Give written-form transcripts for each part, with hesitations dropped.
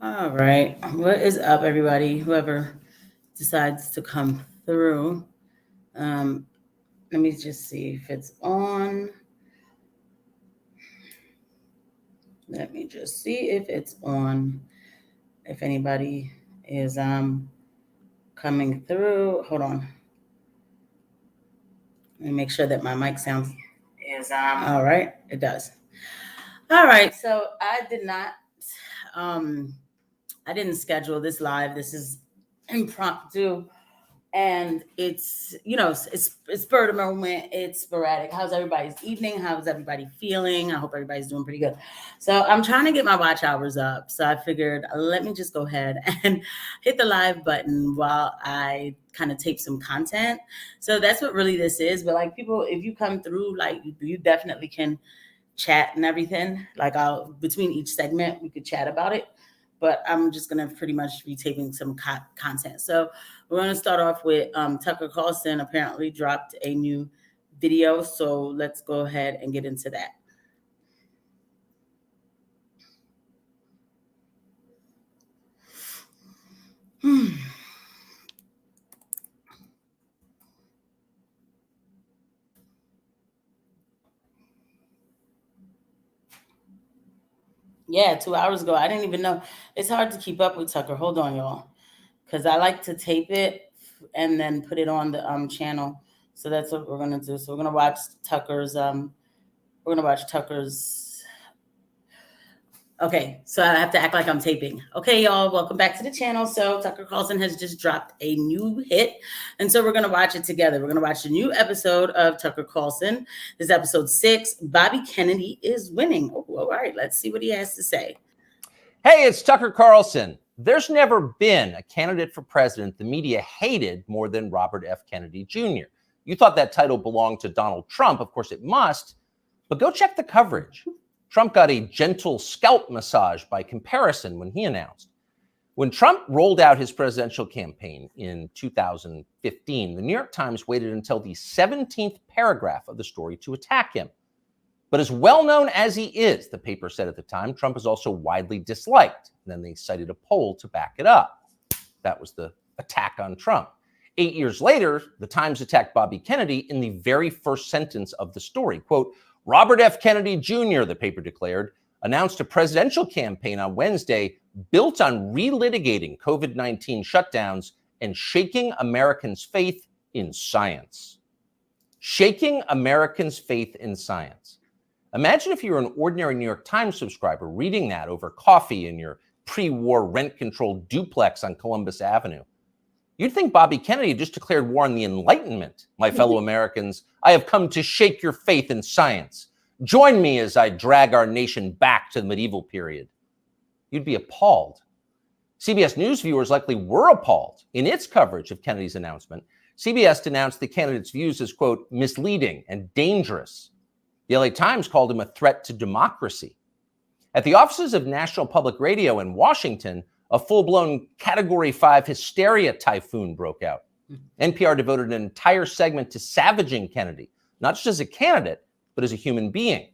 All right. What is up, everybody? Whoever decides to come through. Um, Let me just see if it's on. Let me just see if it's on. If anybody is coming through. Hold on. Let me make sure that my mic sounds is all right. It does. All right. So um I didn't schedule this live. This is impromptu, and it's spur of the moment. It's sporadic. How's everybody's evening? How's everybody feeling? I hope everybody's doing pretty good. So I'm trying to get my watch hours up, so I figured let me just go ahead and hit the live button while I kind of tape some content. So that's what really this is. But like, people, if you come through, like, you definitely can chat and everything. Like, I'll between each segment we could chat about it, but I'm just gonna pretty much be taping some content. So we're gonna start off with Tucker Carlson apparently dropped a new video. So let's go ahead and get into that. Yeah, 2 hours ago. I didn't even know. It's hard to keep up with Tucker. Hold on, y'all, because I like to tape it and then put it on the channel. So that's what we're gonna do. So we're gonna watch Tucker's. Okay, so I have to act like I'm taping. Okay, y'all, welcome back to the channel. So Tucker Carlson has just dropped a new hit, and so we're gonna watch it together. We're gonna watch a new episode of Tucker Carlson. This is episode 6. Bobby Kennedy is winning. Oh, all right, let's see what he has to say. Hey, it's Tucker Carlson. There's never been a candidate for president the media hated more than Robert F. Kennedy Jr. You thought that title belonged to Donald Trump. Of course it must, but go check the coverage. Trump got a gentle scalp massage by comparison when he announced. When Trump rolled out his presidential campaign in 2015, the New York Times waited until the 17th paragraph of the story to attack him. But as well known as he is, the paper said at the time, Trump is also widely disliked. And then they cited a poll to back it up. That was the attack on Trump. 8 years later, the Times attacked Bobby Kennedy in the very first sentence of the story. Quote, Robert F. Kennedy Jr., the paper declared, announced a presidential campaign on Wednesday built on relitigating COVID-19 shutdowns and shaking Americans' faith in science. Shaking Americans' faith in science. Imagine if you were an ordinary New York Times subscriber reading that over coffee in your pre-war rent-controlled duplex on Columbus Avenue. You'd think Bobby Kennedy just declared war on the Enlightenment. My fellow Americans, I have come to shake your faith in science. Join me as I drag our nation back to the medieval period. You'd be appalled. CBS News viewers likely were appalled. In its coverage of Kennedy's announcement, CBS denounced the candidate's views as, quote, misleading and dangerous. The LA Times called him a threat to democracy. At the offices of National Public Radio in Washington, a full-blown Category 5 hysteria typhoon broke out. NPR devoted an entire segment to savaging Kennedy, not just as a candidate, but as a human being.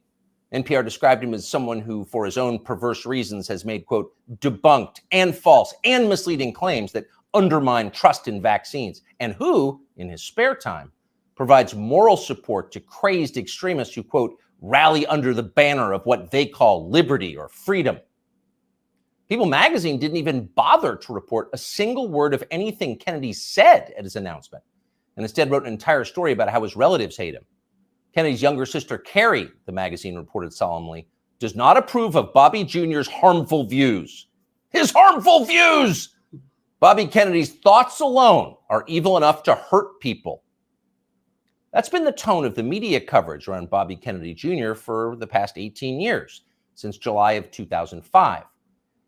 NPR described him as someone who, for his own perverse reasons, has made, quote, debunked and false and misleading claims that undermine trust in vaccines, and who, in his spare time, provides moral support to crazed extremists who, quote, rally under the banner of what they call liberty or freedom. People magazine didn't even bother to report a single word of anything Kennedy said at his announcement, and instead wrote an entire story about how his relatives hate him. Kennedy's younger sister, Carrie, the magazine reported solemnly, does not approve of Bobby Jr.'s harmful views. His harmful views! Bobby Kennedy's thoughts alone are evil enough to hurt people. That's been the tone of the media coverage around Bobby Kennedy Jr. for the past 18 years, since July of 2005.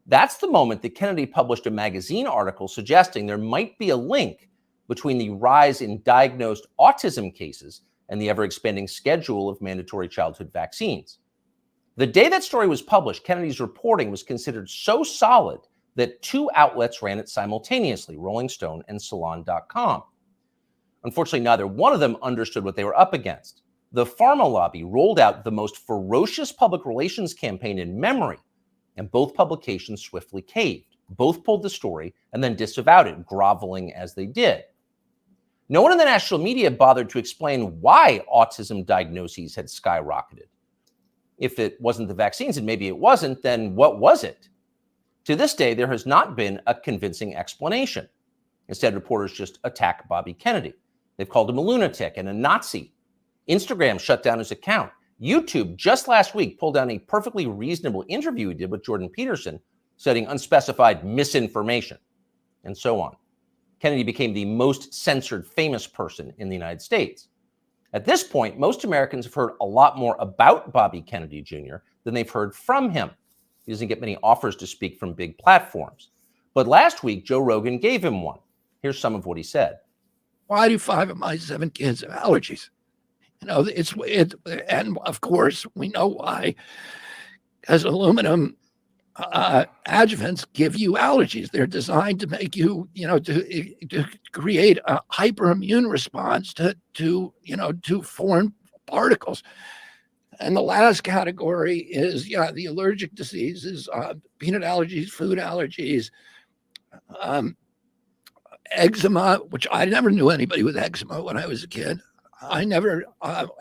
That's the moment that Kennedy published a magazine article suggesting there might be a link between the rise in diagnosed autism cases and the ever-expanding schedule of mandatory childhood vaccines. The day that story was published, Kennedy's reporting was considered so solid that 2 outlets ran it simultaneously, Rolling Stone and Salon.com. Unfortunately, neither one of them understood what they were up against. The pharma lobby rolled out the most ferocious public relations campaign in memory, and both publications swiftly caved. Both pulled the story and then disavowed it, groveling as they did. No one in the national media bothered to explain why autism diagnoses had skyrocketed. If it wasn't the vaccines, and maybe it wasn't, then what was it? To this day, there has not been a convincing explanation. Instead, reporters just attack Bobby Kennedy. They've called him a lunatic and a Nazi. Instagram shut down his account. YouTube just last week pulled down a perfectly reasonable interview he did with Jordan Peterson, citing unspecified misinformation, and so on. Kennedy became the most censored famous person in the United States. At this point, most Americans have heard a lot more about Bobby Kennedy Jr. than they've heard from him. He doesn't get many offers to speak from big platforms. But last week, Joe Rogan gave him one. Here's some of what he said. Why do 5 of my 7 kids have allergies? And of course, we know why. Because aluminum adjuvants give you allergies. They're designed to make you, to create a hyperimmune response to foreign particles. And the last category is, the allergic diseases, peanut allergies, food allergies, eczema, which I never knew anybody with eczema when I was a kid. I never,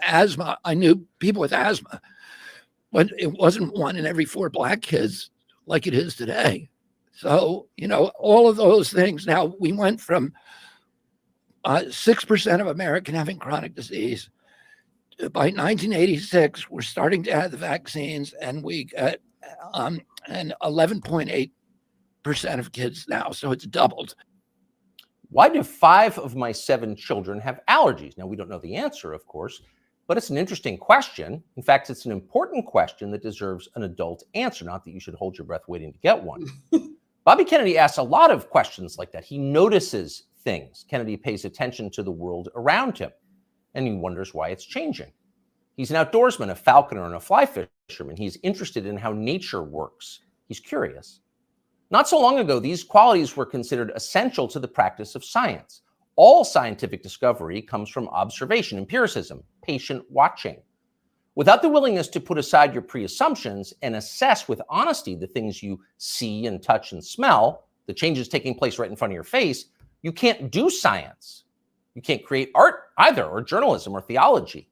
asthma, I knew people with asthma, but it wasn't 1 in every 4 black kids like it is today. So, all of those things. Now, we went from 6% of American having chronic disease. By 1986, we're starting to have the vaccines, and we got and 11.8% of kids now. So it's doubled. Why do 5 of my 7 children have allergies? Now, we don't know the answer, of course, but it's an interesting question. In fact, it's an important question that deserves an adult answer, not that you should hold your breath waiting to get one. Bobby Kennedy asks a lot of questions like that. He notices things. Kennedy pays attention to the world around him, and he wonders why it's changing. He's an outdoorsman, a falconer, and a fly fisherman. He's interested in how nature works. He's curious. Not so long ago, these qualities were considered essential to the practice of science. All scientific discovery comes from observation, empiricism, patient watching. Without the willingness to put aside your pre-assumptions and assess with honesty the things you see and touch and smell, the changes taking place right in front of your face, you can't do science. You can't create art either, or journalism, or theology.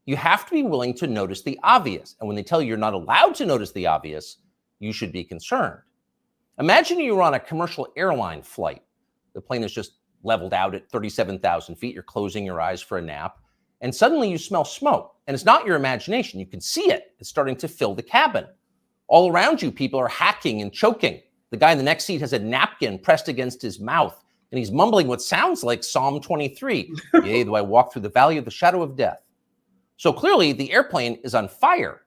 You have to be willing to notice the obvious. And when they tell you you're not allowed to notice the obvious, you should be concerned. Imagine you were on a commercial airline flight. The plane is just leveled out at 37,000 feet. You're closing your eyes for a nap. And suddenly you smell smoke. And it's not your imagination. You can see it. It's starting to fill the cabin. All around you, people are hacking and choking. The guy in the next seat has a napkin pressed against his mouth, and he's mumbling what sounds like Psalm 23. Yea, though I walk through the valley of the shadow of death. So clearly the airplane is on fire.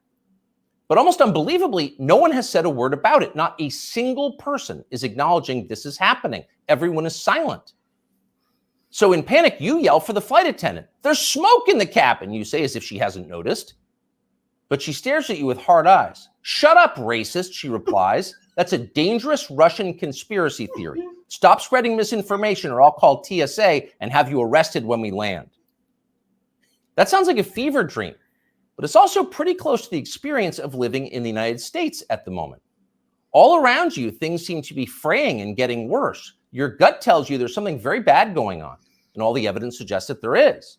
But almost unbelievably, no one has said a word about it. Not a single person is acknowledging this is happening. Everyone is silent. So in panic, you yell for the flight attendant. There's smoke in the cabin, you say, as if she hasn't noticed. But she stares at you with hard eyes. Shut up, racist, she replies. That's a dangerous Russian conspiracy theory. Stop spreading misinformation or I'll call TSA and have you arrested when we land. That sounds like a fever dream. But it's also pretty close to the experience of living in the United States at the moment. All around you, things seem to be fraying and getting worse. Your gut tells you there's something very bad going on, and all the evidence suggests that there is.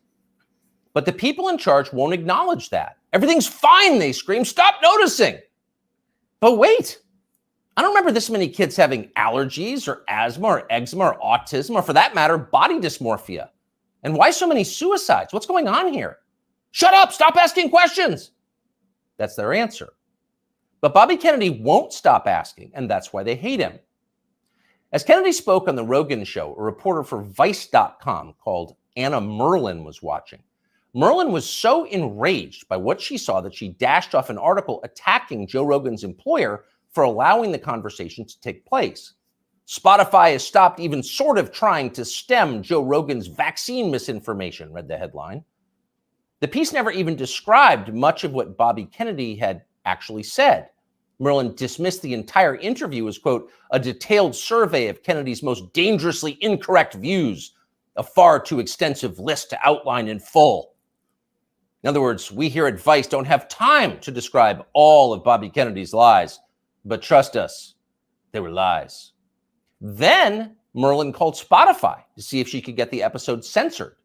But the people in charge won't acknowledge that. Everything's fine, they scream. Stop noticing. But wait, I don't remember this many kids having allergies or asthma or eczema or autism, or for that matter, body dysmorphia. And why so many suicides? What's going on here? Shut up, stop asking questions. That's their answer. But Bobby Kennedy won't stop asking, and that's why they hate him. As Kennedy spoke on the Rogan Show, a reporter for Vice.com called Anna Merlin was watching. Merlin was so enraged by what she saw that she dashed off an article attacking Joe Rogan's employer for allowing the conversation to take place. Spotify has stopped even sort of trying to stem Joe Rogan's vaccine misinformation, read the headline. The piece never even described much of what Bobby Kennedy had actually said. Merlin dismissed the entire interview as, quote, a detailed survey of Kennedy's most dangerously incorrect views, a far too extensive list to outline in full. In other words, we here at Vice don't have time to describe all of Bobby Kennedy's lies, but trust us, they were lies. Then Merlin called Spotify to see if she could get the episode censored.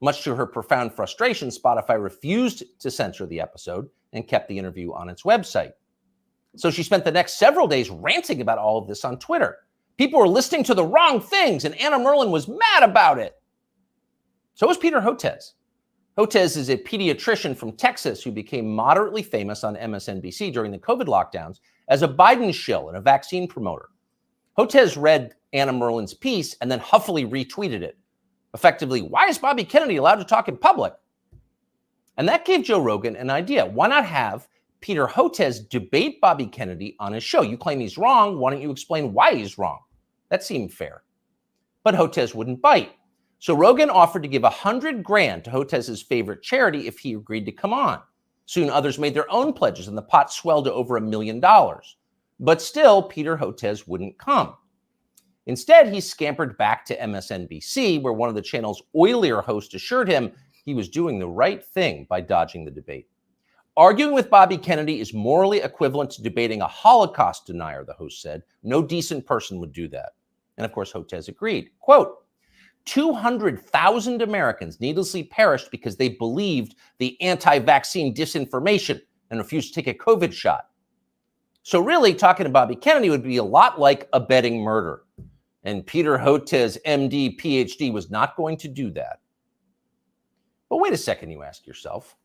Much to her profound frustration, Spotify refused to censor the episode and kept the interview on its website. So she spent the next several days ranting about all of this on Twitter. People were listening to the wrong things, and Anna Merlin was mad about it. So was Peter Hotez. Hotez is a pediatrician from Texas who became moderately famous on MSNBC during the COVID lockdowns as a Biden shill and a vaccine promoter. Hotez read Anna Merlin's piece and then huffily retweeted it. Effectively, why is Bobby Kennedy allowed to talk in public? And that gave Joe Rogan an idea. Why not have Peter Hotez debate Bobby Kennedy on his show? You claim he's wrong. Why don't you explain why he's wrong? That seemed fair. But Hotez wouldn't bite. So Rogan offered to give $100,000 to Hotez's favorite charity if he agreed to come on. Soon others made their own pledges and the pot swelled to over $1 million. But still, Peter Hotez wouldn't come. Instead, he scampered back to MSNBC, where one of the channel's oilier hosts assured him he was doing the right thing by dodging the debate. Arguing with Bobby Kennedy is morally equivalent to debating a Holocaust denier, the host said. No decent person would do that. And of course, Hotez agreed. Quote, 200,000 Americans needlessly perished because they believed the anti-vaccine disinformation and refused to take a COVID shot. So really, talking to Bobby Kennedy would be a lot like abetting murder. And Peter Hotez, MD, PhD, was not going to do that. But wait a second, you ask yourself.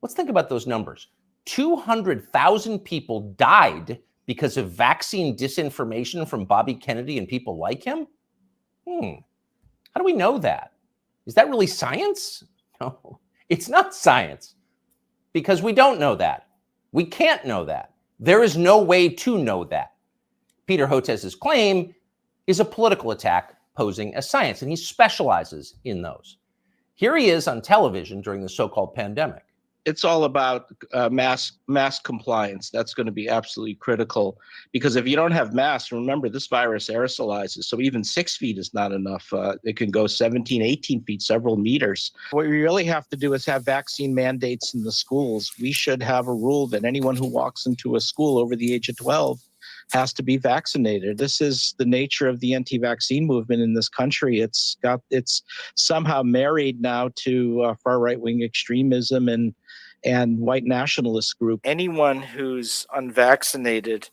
Let's think about those numbers. 200,000 people died because of vaccine disinformation from Bobby Kennedy and people like him? How do we know that? Is that really science? No, it's not science because we don't know that. We can't know that. There is no way to know that. Peter Hotez's claim is a political attack posing as science, and he specializes in those. Here he is on television during the so-called pandemic. It's all about mask compliance. That's going to be absolutely critical because if you don't have masks, remember this virus aerosolizes. So even 6 feet is not enough. It can go 17, 18 feet, several meters. What we really have to do is have vaccine mandates in the schools. We should have a rule that anyone who walks into a school over the age of 12 has to be vaccinated. This is the nature of the anti-vaccine movement in this country. It's somehow married now to far right-wing extremism and white nationalist group. Anyone who's unvaccinated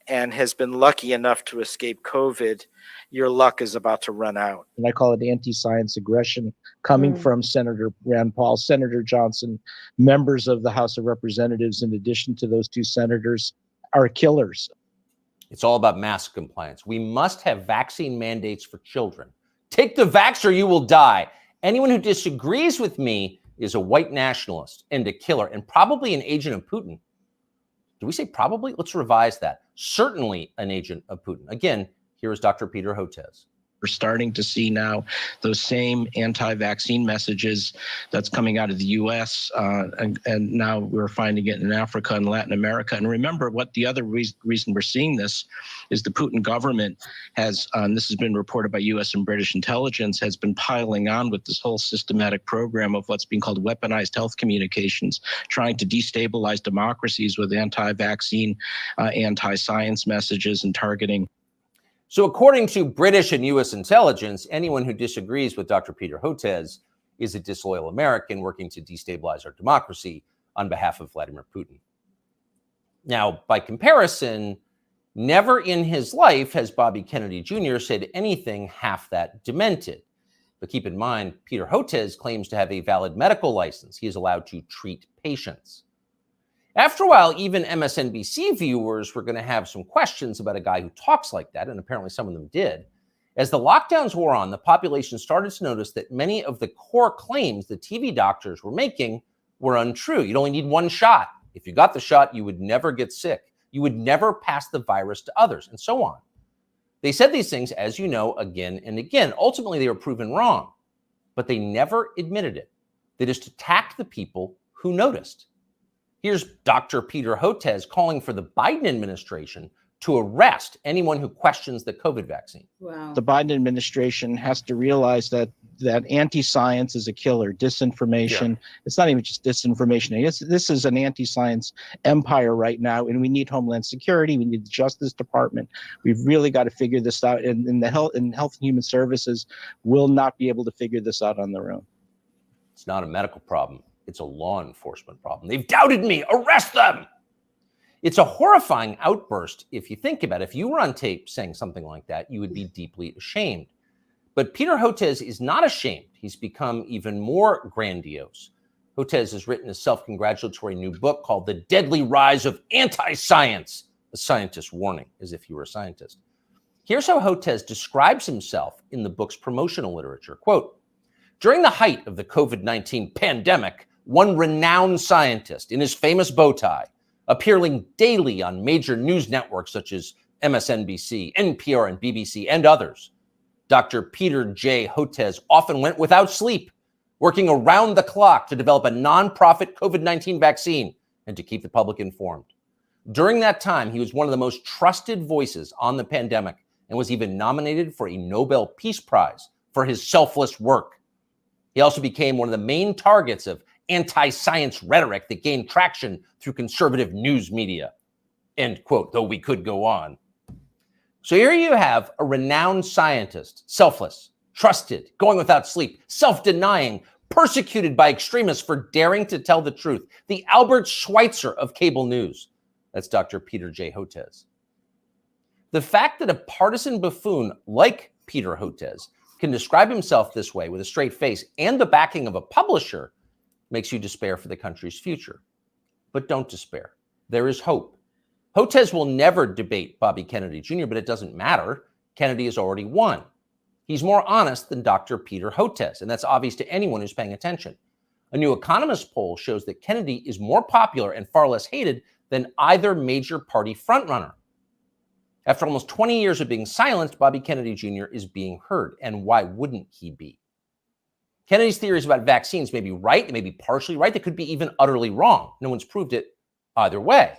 and has been lucky enough to escape COVID, your luck is about to run out. And I call it anti-science aggression coming from Senator Rand Paul, Senator Johnson, members of the House of Representatives, in addition to those two senators, are killers. It's all about mask compliance. We must have vaccine mandates for children. Take the vax or you will die. Anyone who disagrees with me is a white nationalist and a killer and probably an agent of Putin. Do we say probably? Let's revise that. Certainly an agent of Putin. Again, here is Dr. Peter Hotez. We're starting to see now those same anti-vaccine messages that's coming out of the U.S. And now we're finding it in Africa and Latin America. And remember, what the other reason we're seeing this is the Putin government has, this has been reported by U.S. and British intelligence, has been piling on with this whole systematic program of what's being called weaponized health communications, trying to destabilize democracies with anti-vaccine, anti-science messages and targeting. So according to British and U.S. intelligence, anyone who disagrees with Dr. Peter Hotez is a disloyal American working to destabilize our democracy on behalf of Vladimir Putin. Now, by comparison, never in his life has Bobby Kennedy Jr. said anything half that demented. But keep in mind, Peter Hotez claims to have a valid medical license. He is allowed to treat patients. After a while, even MSNBC viewers were going to have some questions about a guy who talks like that, and apparently some of them did. As the lockdowns wore on, the population started to notice that many of the core claims the TV doctors were making were untrue. You'd only need one shot. If you got the shot, you would never get sick. You would never pass the virus to others, and so on. They said these things, as you know, again and again. Ultimately, they were proven wrong, but they never admitted it. They just attacked the people who noticed. Here's Dr. Peter Hotez calling for the Biden administration to arrest anyone who questions the COVID vaccine. Wow. The Biden administration has to realize that that anti-science is a killer, disinformation. It's not even just disinformation. This is an anti-science empire right now, and we need Homeland Security. We need the Justice Department. We've really got to figure this out. And the Health and Human Services will not be able to figure this out on their own. It's not a medical problem. It's a law enforcement problem. They've doubted me. Arrest them. It's a horrifying outburst if you think about it. If you were on tape saying something like that, you would be deeply ashamed. But Peter Hotez is not ashamed. He's become even more grandiose. Hotez has written a self-congratulatory new book called The Deadly Rise of Anti-Science, a scientist's warning, as if you were a scientist. Here's how Hotez describes himself in the book's promotional literature. Quote, during the height of the COVID-19 pandemic, one renowned scientist in his famous bow tie, appearing daily on major news networks such as MSNBC, NPR, and BBC, and others, Dr. Peter J. Hotez often went without sleep, working around the clock to develop a nonprofit COVID-19 vaccine and to keep the public informed. During that time, he was one of the most trusted voices on the pandemic and was even nominated for a Nobel Peace Prize for his selfless work. He also became one of the main targets of anti-science rhetoric that gained traction through conservative news media. End quote, though we could go on. So here you have a renowned scientist, selfless, trusted, going without sleep, self-denying, persecuted by extremists for daring to tell the truth. The Albert Schweitzer of cable news. That's Dr. Peter J. Hotez. The fact that a partisan buffoon like Peter Hotez can describe himself this way with a straight face and the backing of a publisher makes you despair for the country's future. But don't despair. There is hope. Hotez will never debate Bobby Kennedy Jr., but it doesn't matter. Kennedy has already won. He's more honest than Dr. Peter Hotez, and that's obvious to anyone who's paying attention. A New Economist poll shows that Kennedy is more popular and far less hated than either major party frontrunner. After almost 20 years of being silenced, Bobby Kennedy Jr. is being heard, and why wouldn't he be? Kennedy's theories about vaccines may be right, they may be partially right, they could be even utterly wrong. No one's proved it either way.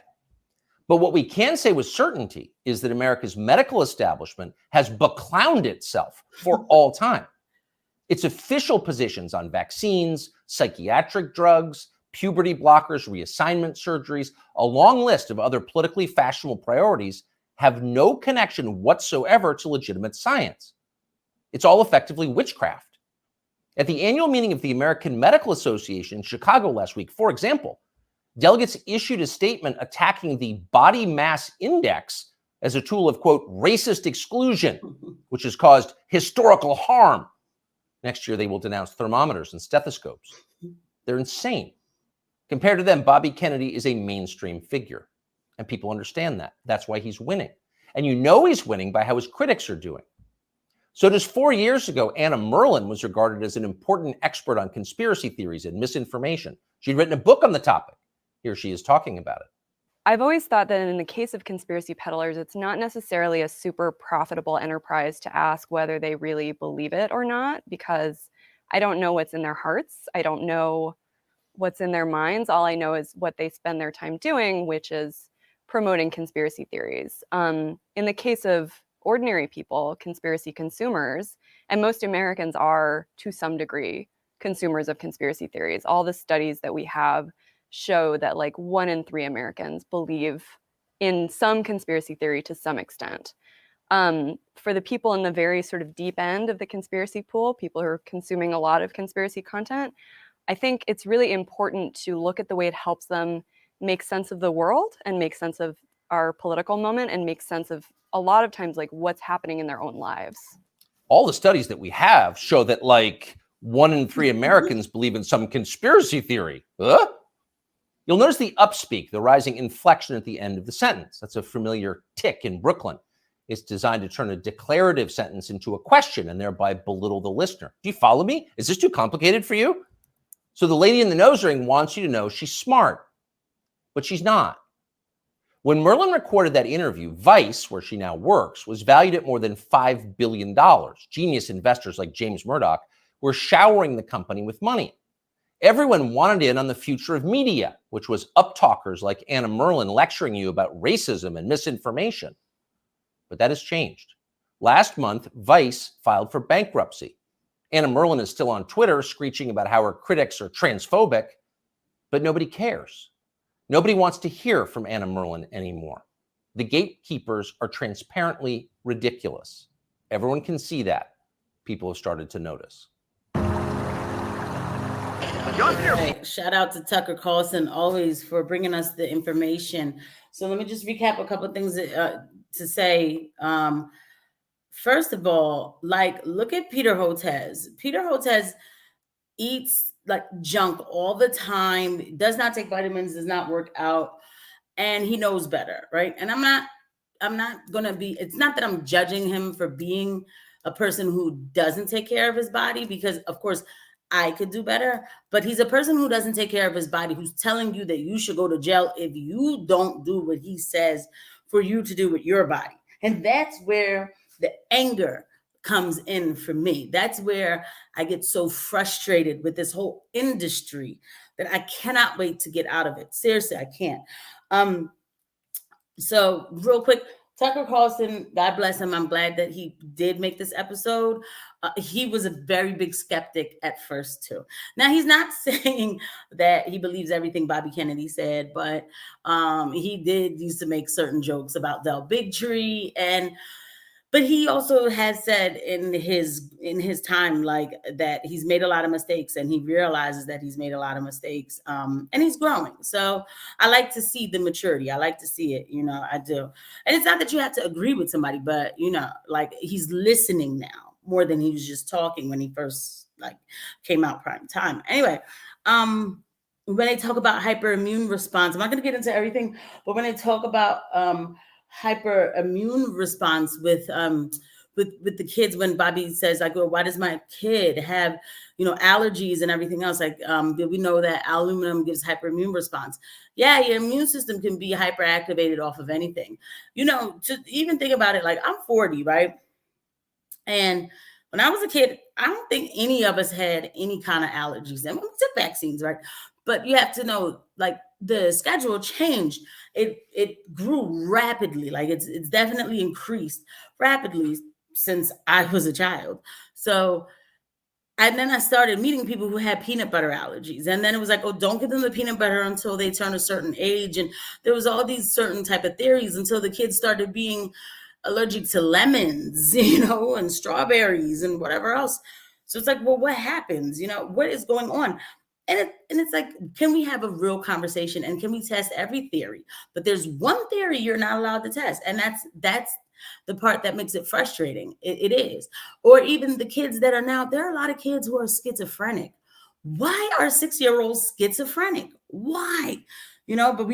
But what we can say with certainty is that America's medical establishment has beclowned itself for all time. Its official positions on vaccines, psychiatric drugs, puberty blockers, reassignment surgeries, a long list of other politically fashionable priorities have no connection whatsoever to legitimate science. It's all effectively witchcraft. At the annual meeting of the American Medical Association in Chicago last week, for example, delegates issued a statement attacking the body mass index as a tool of, quote, racist exclusion, which has caused historical harm. Next year, they will denounce thermometers and stethoscopes. They're insane. Compared to them, Bobby Kennedy is a mainstream figure, and people understand that. That's why he's winning. And you know he's winning by how his critics are doing. So just 4 years ago, Anna Merlan was regarded as an important expert on conspiracy theories and misinformation. She'd written a book on the topic. Here she is talking about it. I've always thought that in the case of conspiracy peddlers, it's not necessarily a super profitable enterprise to ask whether they really believe it or not, because I don't know what's in their hearts. I don't know what's in their minds. All I know is what they spend their time doing, which is promoting conspiracy theories. In the case of ordinary people, conspiracy consumers, and most Americans are, to some degree, consumers of conspiracy theories. All the studies that we have show that like 1 in 3 Americans believe in some conspiracy theory to some extent. For the people in the very sort of deep end of the conspiracy pool, people who are consuming a lot of conspiracy content, I think it's really important to look at the way it helps them make sense of the world and make sense of our political moment and make sense of a lot of times like what's happening in their own lives. All the studies that we have show that like 1 in 3 Americans believe in some conspiracy theory. Huh? You'll notice the upspeak, the rising inflection at the end of the sentence. That's a familiar tick in Brooklyn. It's designed to turn a declarative sentence into a question and thereby belittle the listener. Do you follow me? Is this too complicated for you? So the lady in the nose ring wants you to know she's smart, but she's not. When Merlan recorded that interview, Vice, where she now works, was valued at more than $5 billion. Genius investors like James Murdoch were showering the company with money. Everyone wanted in on the future of media, which was uptalkers like Anna Merlan lecturing you about racism and misinformation. But that has changed. Last month, Vice filed for bankruptcy. Anna Merlan is still on Twitter screeching about how her critics are transphobic, but nobody cares. Nobody wants to hear from Anna Merlan anymore. The gatekeepers are transparently ridiculous. Everyone can see that. People have started to notice. Hey, shout out to Tucker Carlson always for bringing us the information. So let me just recap a couple of things to say. First of all, like, look at Peter Hotez. Peter Hotez eats like junk all the time, does not take vitamins, does not work out, and he knows better, right? And I'm not gonna be, it's not that I'm judging him for being a person who doesn't take care of his body, because of course I could do better, but he's a person who doesn't take care of his body, who's telling you that you should go to jail if you don't do what he says for you to do with your body. And that's where the anger comes in for me. That's where I get so frustrated with this whole industry that I cannot wait to get out of it. Seriously, I can't. So real quick, Tucker Carlson, God bless him. I'm glad that he did make this episode. He was a very big skeptic at first too. Now, he's not saying that he believes everything Bobby Kennedy said, but he did used to make certain jokes about Del Bigtree, but he also has said in his time, like, that he's made a lot of mistakes, and he realizes that he's made a lot of mistakes, and he's growing. So I like to see the maturity. I like to see it, I do. And it's not that you have to agree with somebody, but like, he's listening now more than he was just talking when he first came out prime time. Anyway, when they talk about hyperimmune response, I'm not going to get into everything, but when they talk about hyperimmune response with the kids, when Bobby says, like, well, why does my kid have allergies and everything else, did we know that aluminum gives hyperimmune response? Yeah, your immune system can be hyperactivated off of anything. To even think about it, like, I'm 40, right? And when I was a kid, I don't think any of us had any kind of allergies. And we took vaccines, right? But you have to know, like, the schedule changed. It grew rapidly. Like, it's definitely increased rapidly since I was a child. So, and then I started meeting people who had peanut butter allergies. And then it was like, oh, don't give them the peanut butter until they turn a certain age. And there was all these certain type of theories until the kids started being allergic to lemons, and strawberries and whatever else. So it's like, well, what happens? What is going on? And it's like, can we have a real conversation, and can we test every theory? But there's one theory you're not allowed to test, and that's the part that makes it frustrating. It is. Or even the kids that are now, there are a lot of kids who are schizophrenic. Why are 6-year-olds schizophrenic? Why? But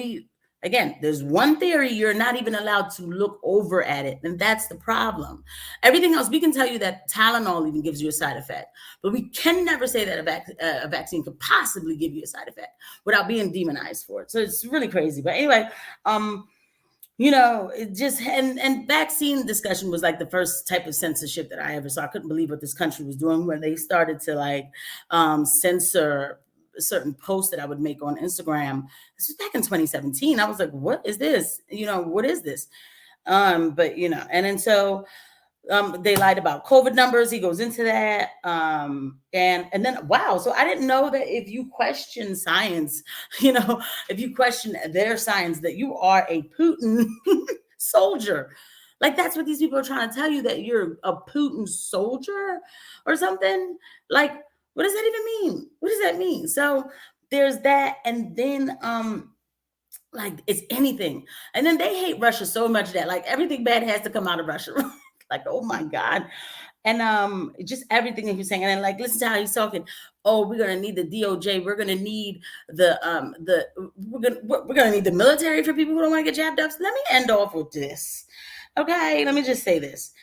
again, there's one theory you're not even allowed to look over at it, and that's the problem. Everything else, we can tell you that Tylenol even gives you a side effect, but we can never say that a vaccine could possibly give you a side effect without being demonized for it. So it's really crazy. But anyway, it just, and vaccine discussion was like the first type of censorship that I ever saw. I couldn't believe what this country was doing when they started to censor certain posts that I would make on Instagram. This was back in 2017. I was like, what is this? What is this? And then so they lied about COVID numbers. He goes into that. And then, wow. So I didn't know that if you question science, if you question their science, that you are a Putin soldier. Like, that's what these people are trying to tell you, that you're a Putin soldier or something. Like, what does that even mean? What does that mean? So there's that. And then, it's anything. And then they hate Russia so much that, like, everything bad has to come out of Russia. Like, oh my God. And just everything that he's saying. And then, like, listen to how he's talking. Oh, we're gonna need the DOJ. We're gonna need we're gonna need the military for people who don't want to get jabbed up. So let me end off with this. Okay, let me just say this.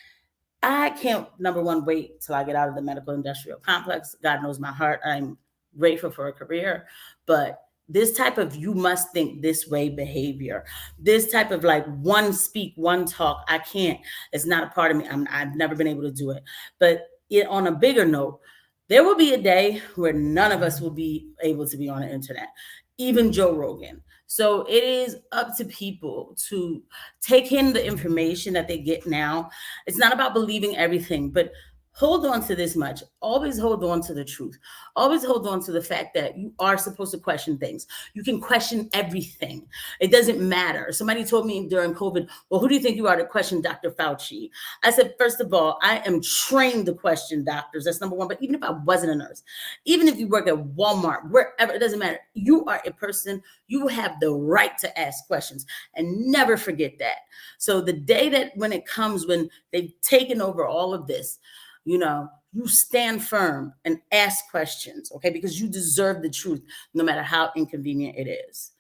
I can't, number one, wait till I get out of the medical industrial complex. God knows my heart. I'm grateful for a career, but this type of you must think this way behavior, this type of like one speak, one talk, I can't. It's not a part of me. I've never been able to do it. But on a bigger note, there will be a day where none of us will be able to be on the internet, even Joe Rogan. So it is up to people to take in the information that they get now. It's not about believing everything, but hold on to this much. Always hold on to the truth. Always hold on to the fact that you are supposed to question things. You can question everything. It doesn't matter. Somebody told me during COVID, well, who do you think you are to question Dr. Fauci? I said, first of all, I am trained to question doctors. That's number one. But even if I wasn't a nurse, even if you work at Walmart, wherever, it doesn't matter. You are a person. You have the right to ask questions, and never forget that. So the day that when it comes, when they've taken over all of this, you stand firm and ask questions, okay? Because you deserve the truth, no matter how inconvenient it is.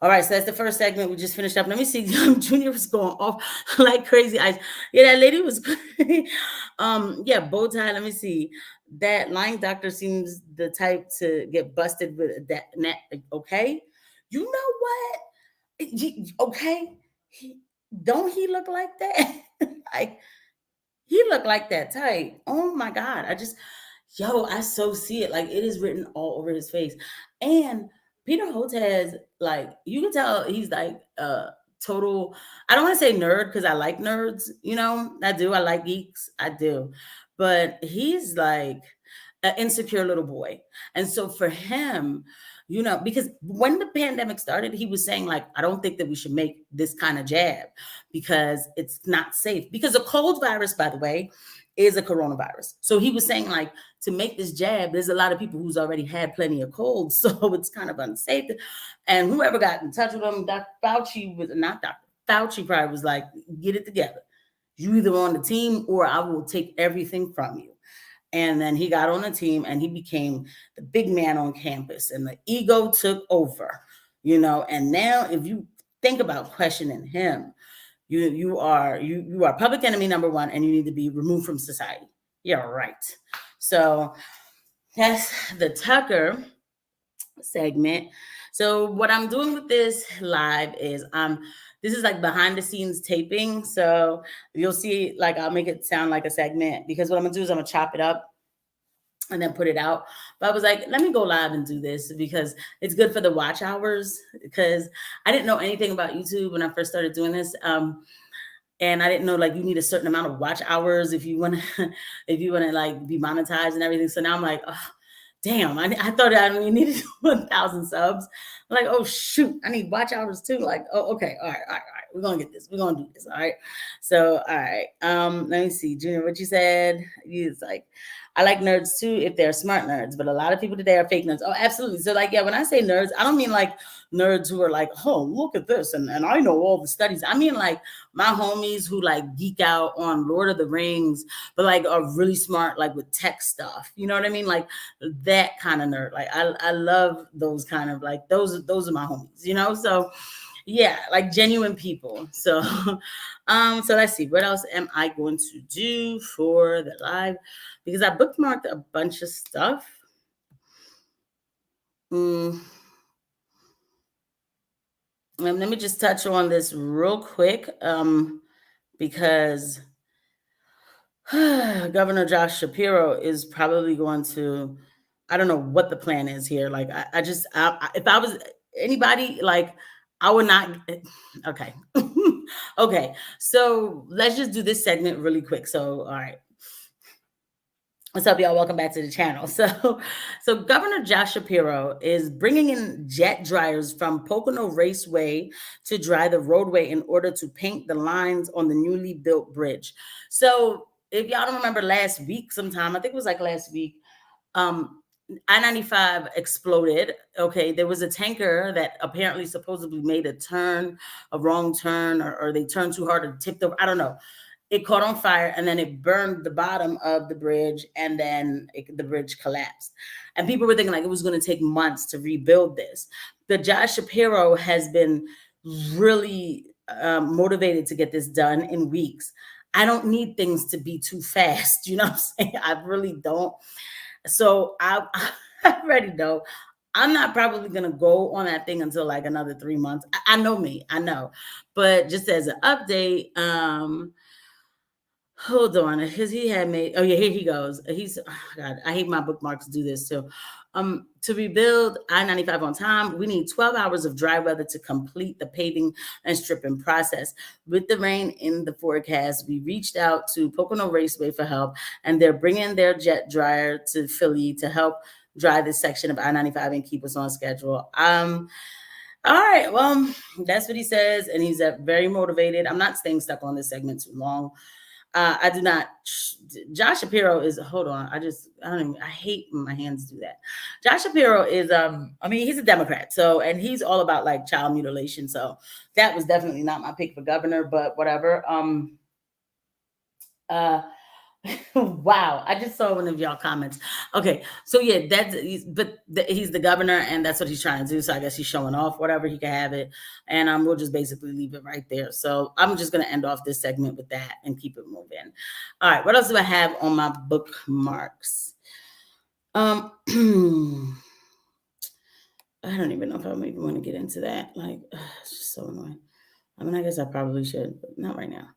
All right, so that's the first segment. We just finished up. Let me see. Junior was going off like crazy eyes. Yeah, that lady was great. Bow tie. Let me see. That lying doctor seems the type to get busted with that. Okay, you know what? Okay, don't he look like that? Like, he looked like that type. Oh my God. I so see it. Like, it is written all over his face. And Peter Hotez, like, you can tell he's like total, I don't want to say nerd because I like nerds, I do. I like geeks. I do. But he's like an insecure little boy. And so for him, because when the pandemic started, he was saying, like, I don't think that we should make this kind of jab because it's not safe. Because a cold virus, by the way, is a coronavirus. So he was saying, like, to make this jab, there's a lot of people who's already had plenty of colds. So it's kind of unsafe. And whoever got in touch with him, Dr. Fauci probably was like, get it together. You either on the team or I will take everything from you. And then he got on the team and he became the big man on campus and the ego took over, and now if you think about questioning him, you are public enemy number one and you need to be removed from society. Yeah, right. So that's the Tucker segment. So what I'm doing with this live is this is like behind the scenes taping. So you'll see, like, I'll make it sound like a segment because what I'm gonna do is I'm gonna chop it up and then put it out. But I was like, let me go live and do this because it's good for the watch hours, because I didn't know anything about YouTube when I first started doing this. And I didn't know, like, you need a certain amount of watch hours if you want to like be monetized and everything. So now I'm like, oh, damn, I thought I only needed 1,000 subs. I'm like, oh shoot, I need watch hours too. Like, oh, okay, all right. We're gonna get this. We're gonna do this. All right. So, all right. Let me see, Junior, what you said. It's like, I like nerds too if they're smart nerds, but a lot of people today are fake nerds. Oh, absolutely. So, like, yeah, when I say nerds, I don't mean like nerds who are like, oh, look at this, and I know all the studies. I mean like my homies who like geek out on Lord of the Rings, but like are really smart, like with tech stuff. You know what I mean? Like that kind of nerd. Like I love those kind of, like, those are my homies, So yeah, like genuine people. So so let's see, what else am I going to do for the live? Because I bookmarked a bunch of stuff. Let me just touch on this real quick, because Governor Josh Shapiro is probably going to, I don't know what the plan is here. Like, if I was anybody, like, I would not. Okay. Okay. So let's just do this segment really quick. So, all right. What's up, y'all? Welcome back to the channel. So Governor Josh Shapiro is bringing in jet dryers from Pocono Raceway to dry the roadway in order to paint the lines on the newly built bridge. So if y'all don't remember last week sometime, I think it was like last week, I-95 exploded. Okay, there was a tanker that apparently supposedly made a wrong turn, or they turned too hard or tipped over. I don't know. It caught on fire and then it burned the bottom of the bridge, and then the bridge collapsed. And people were thinking like it was going to take months to rebuild this. But Josh Shapiro has been really motivated to get this done in weeks. I don't need things to be too fast. You know what I'm saying? I really don't. So I already know I'm not probably going to go on that thing until like another 3 months. I know me, I know. But just as an update, Hold on, because he had made. Oh yeah, here he goes. He's oh God. I hate my bookmarks do this too. To rebuild I-95 on time, we need 12 hours of dry weather to complete the paving and stripping process. With the rain in the forecast, we reached out to Pocono Raceway for help, and they're bringing their jet dryer to Philly to help dry this section of I-95 and keep us on schedule. All right, well, that's what he says, and he's very motivated. I'm not staying stuck on this segment too long. I do not. Josh Shapiro is. Hold on. I hate when my hands do that. Josh Shapiro is. I mean, he's a Democrat. So, and he's all about like child mutilation. So that was definitely not my pick for governor. But whatever. Wow, I just saw one of y'all comments. Okay, so yeah, he's the governor, and that's what he's trying to do. So I guess he's showing off. Whatever, he can have it, and we'll just basically leave it right there. So I'm just gonna end off this segment with that and keep it moving. All right, what else do I have on my bookmarks? I don't even know if I even want to get into that. Like, it's just so annoying. I mean, I guess I probably should, but not right now.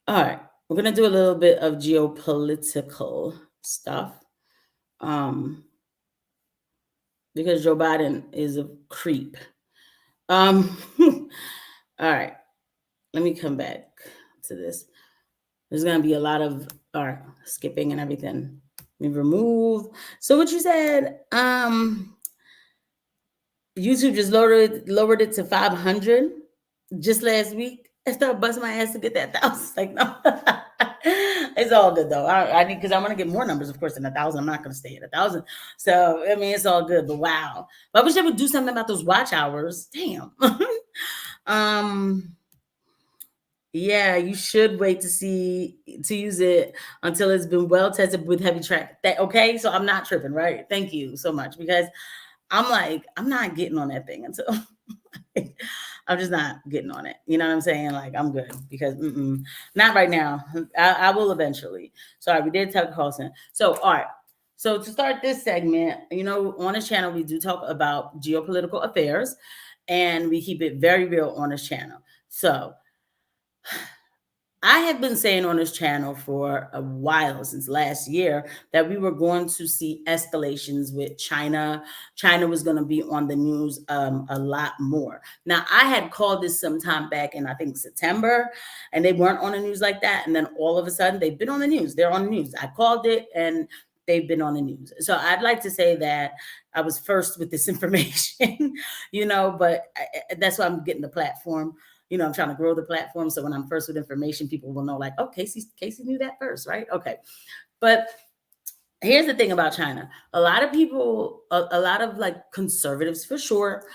All right. We're going to do a little bit of geopolitical stuff because Joe Biden is a creep. All right. Let me come back to this. There's going to be a lot of skipping and everything. Let me remove. So what you said, YouTube just lowered it to 500 just last week. I started busting my ass to get that 1,000. Like, no, it's all good though. I need, because I want to get more numbers, of course, than 1,000. I'm not going to stay at 1,000. So, I mean, it's all good, but wow. But I wish they would do something about those watch hours. Damn. Yeah, you should wait to use it until it's been well tested with heavy track. Okay, so I'm not tripping, right? Thank you so much, because I'm like, I'm not getting on that thing until I'm just not getting on it. You know what I'm saying? Like, I'm good, because not right now. I will eventually. Sorry, we did Tucker Carlson. So, all right. So to start this segment, you know, on this channel, we do talk about geopolitical affairs, and we keep it very real on this channel. So I have been saying on this channel for a while, since last year, that we were going to see escalations with China. China was going to be on the news a lot more. Now, I had called this some time back in, I think, September, and they weren't on the news like that. And then all of a sudden, they've been on the news. They're on the news. I called it, and they've been on the news. So I'd like to say that I was first with this information, you know, but that's why I'm getting the platform. You know, I'm trying to grow the platform. So when I'm first with information, people will know, like, oh, Casey knew that first, right? Okay. But here's the thing about China. A lot of people, a lot of like conservatives for sure,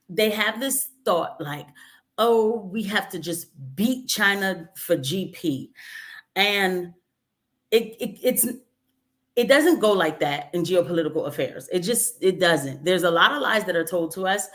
they have this thought like, oh, we have to just beat China for GP. And it doesn't go like that in geopolitical affairs. It doesn't. There's a lot of lies that are told to us.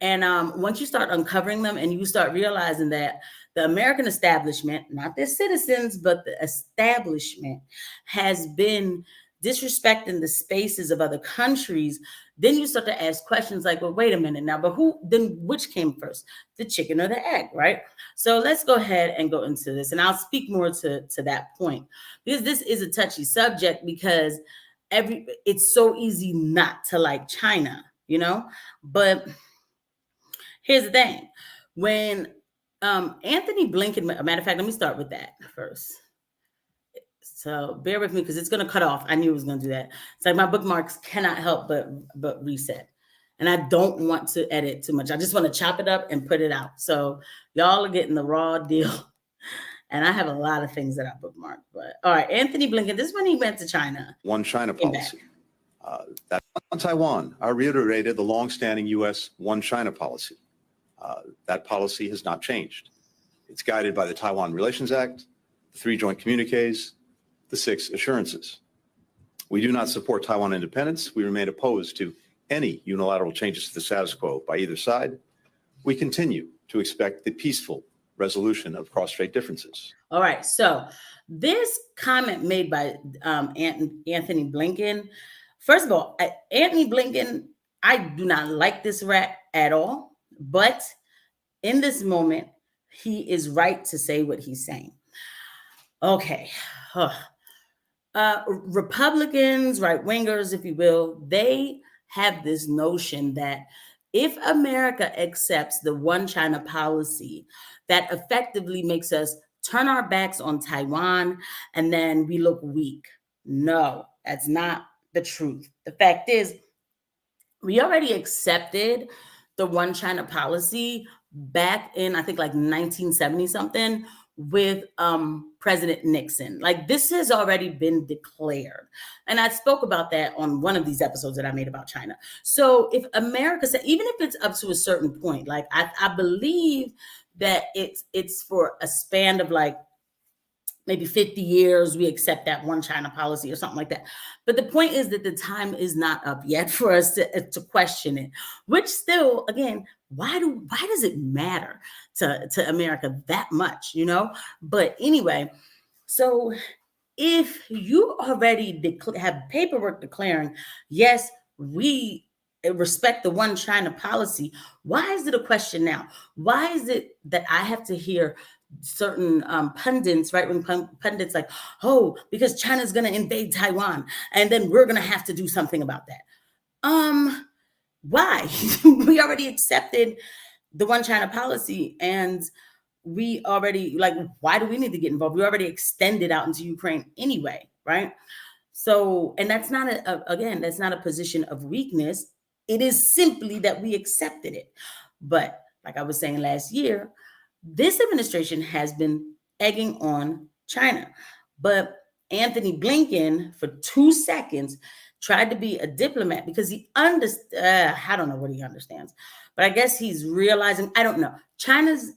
And once you start uncovering them and you start realizing that the American establishment, not the citizens, but the establishment, has been disrespecting the spaces of other countries, then you start to ask questions like, well, wait a minute now, but which came first, the chicken or the egg, right? So let's go ahead and go into this. And I'll speak more to that point, because this is a touchy subject, because it's so easy not to like China, you know, but here's the thing. When Anthony Blinken, matter of fact, let me start with that first. So bear with me, because it's going to cut off. I knew it was going to do that. It's like my bookmarks cannot help but reset. And I don't want to edit too much. I just want to chop it up and put it out. So y'all are getting the raw deal. And I have a lot of things that I bookmarked. But all right, Anthony Blinken, this is when he went to China. One China policy. That on Taiwan, I reiterated the longstanding U.S. One China policy. That policy has not changed. It's guided by the Taiwan Relations Act, the 3 joint communiques, the 6 assurances. We do not support Taiwan independence. We remain opposed to any unilateral changes to the status quo by either side. We continue to expect the peaceful resolution of cross-strait differences. All right. So this comment made by Anthony Blinken, first of all, Anthony Blinken, I do not like this rat at all, but in this moment, he is right to say what he's saying. Okay. Republicans, right wingers, if you will, they have this notion that if America accepts the one China policy, that effectively makes us turn our backs on Taiwan and then we look weak. No, that's not the truth. The fact is, we already accepted the one China policy back in, I think, like 1970 something with President Nixon. Like, this has already been declared. And I spoke about that on one of these episodes that I made about China. So if America said, even if it's up to a certain point, like I believe that it's for a span of like maybe 50 years, we accept that one China policy or something like that. But the point is that the time is not up yet for us to question it, which still, again, why does it matter to America that much, you know? But anyway, so if you already have paperwork declaring, yes, we respect the one China policy, why is it a question now? Why is it that I have to hear certain pundits, right? When pundits like, oh, because China's going to invade Taiwan and then we're going to have to do something about that. Why? We already accepted the one China policy and we already, like, why do we need to get involved? We already extended out into Ukraine anyway, right? So, and that's not again, that's not a position of weakness. It is simply that we accepted it. But like I was saying last year, this administration has been egging on China. But Anthony Blinken, for 2 seconds, tried to be a diplomat because he understands. I don't know what he understands, but I guess he's realizing, I don't know. China's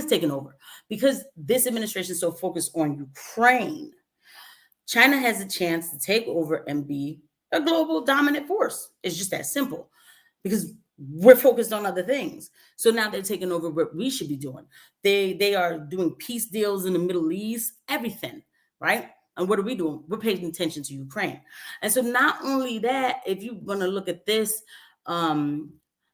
taken over because this administration is so focused on Ukraine. China has a chance to take over and be a global dominant force. It's just that simple because we're focused on other things. So now they're taking over what we should be doing. They are doing peace deals in the Middle East, everything, right? And what are we doing? We're paying attention to Ukraine. And so not only that, if you want to look at this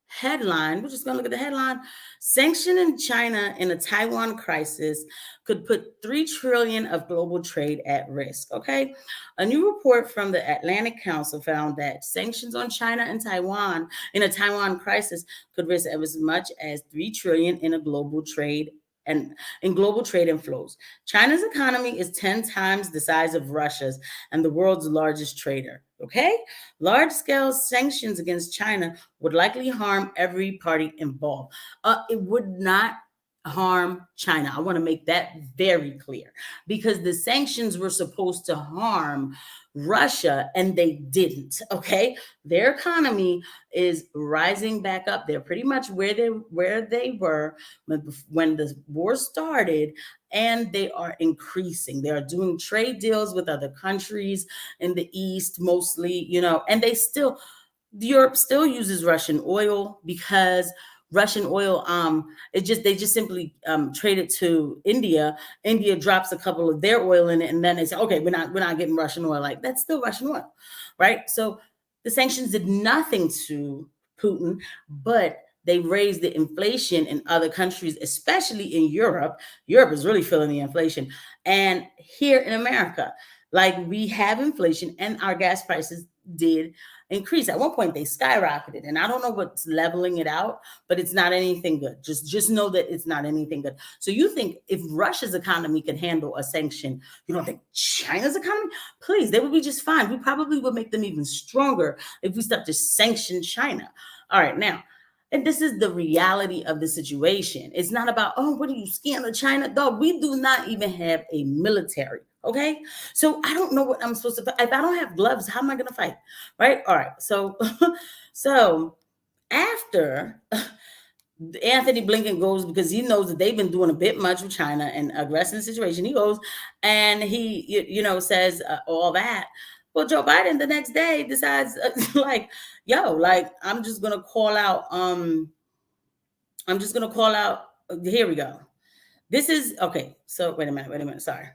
headline, we're just going to look at the headline. Sanctioning China in a Taiwan crisis could put $3 trillion of global trade at risk. Okay. A new report from the Atlantic Council found that sanctions on China and Taiwan in a Taiwan crisis could risk as much as $3 trillion in a global trade and in global trade and flows. China's economy is 10 times the size of Russia's and the world's largest trader. Okay? Large-scale sanctions against China would likely harm every party involved. It would not harm China. I want to make that very clear because the sanctions were supposed to harm Russia and they didn't. Okay, their economy is rising back up. They're pretty much where they were when the war started, and they are increasing. They are doing trade deals with other countries in the East, mostly, you know, and Europe still uses Russian oil because Russian oil, they just simply trade it to India. India drops a couple of their oil in it, and then they say, okay, we're not getting Russian oil. Like, that's still Russian oil, right? So the sanctions did nothing to Putin, but they raised the inflation in other countries, especially in Europe. Europe is really feeling the inflation. And here in America, like, we have inflation and our gas prices did increase. At one point they skyrocketed, and I don't know what's leveling it out, but it's not anything good. Just know that it's not anything good. So you think if Russia's economy can handle a sanction, you don't think China's economy? Please, they would be just fine. We probably would make them even stronger if we start to sanction China. All right, now, and this is the reality of the situation. It's not about, oh, what are you scared of China? Dog, we do not even have a military. Okay, so I don't know what I'm supposed to. If I don't have gloves, how am I going to fight? Right? All right. So, so after Anthony Blinken goes, because he knows that they've been doing a bit much with China and aggressing the situation, he goes and he, says all that. Well, Joe Biden the next day decides, like, I'm just gonna call out. Here we go. This is okay. So wait a minute. Sorry.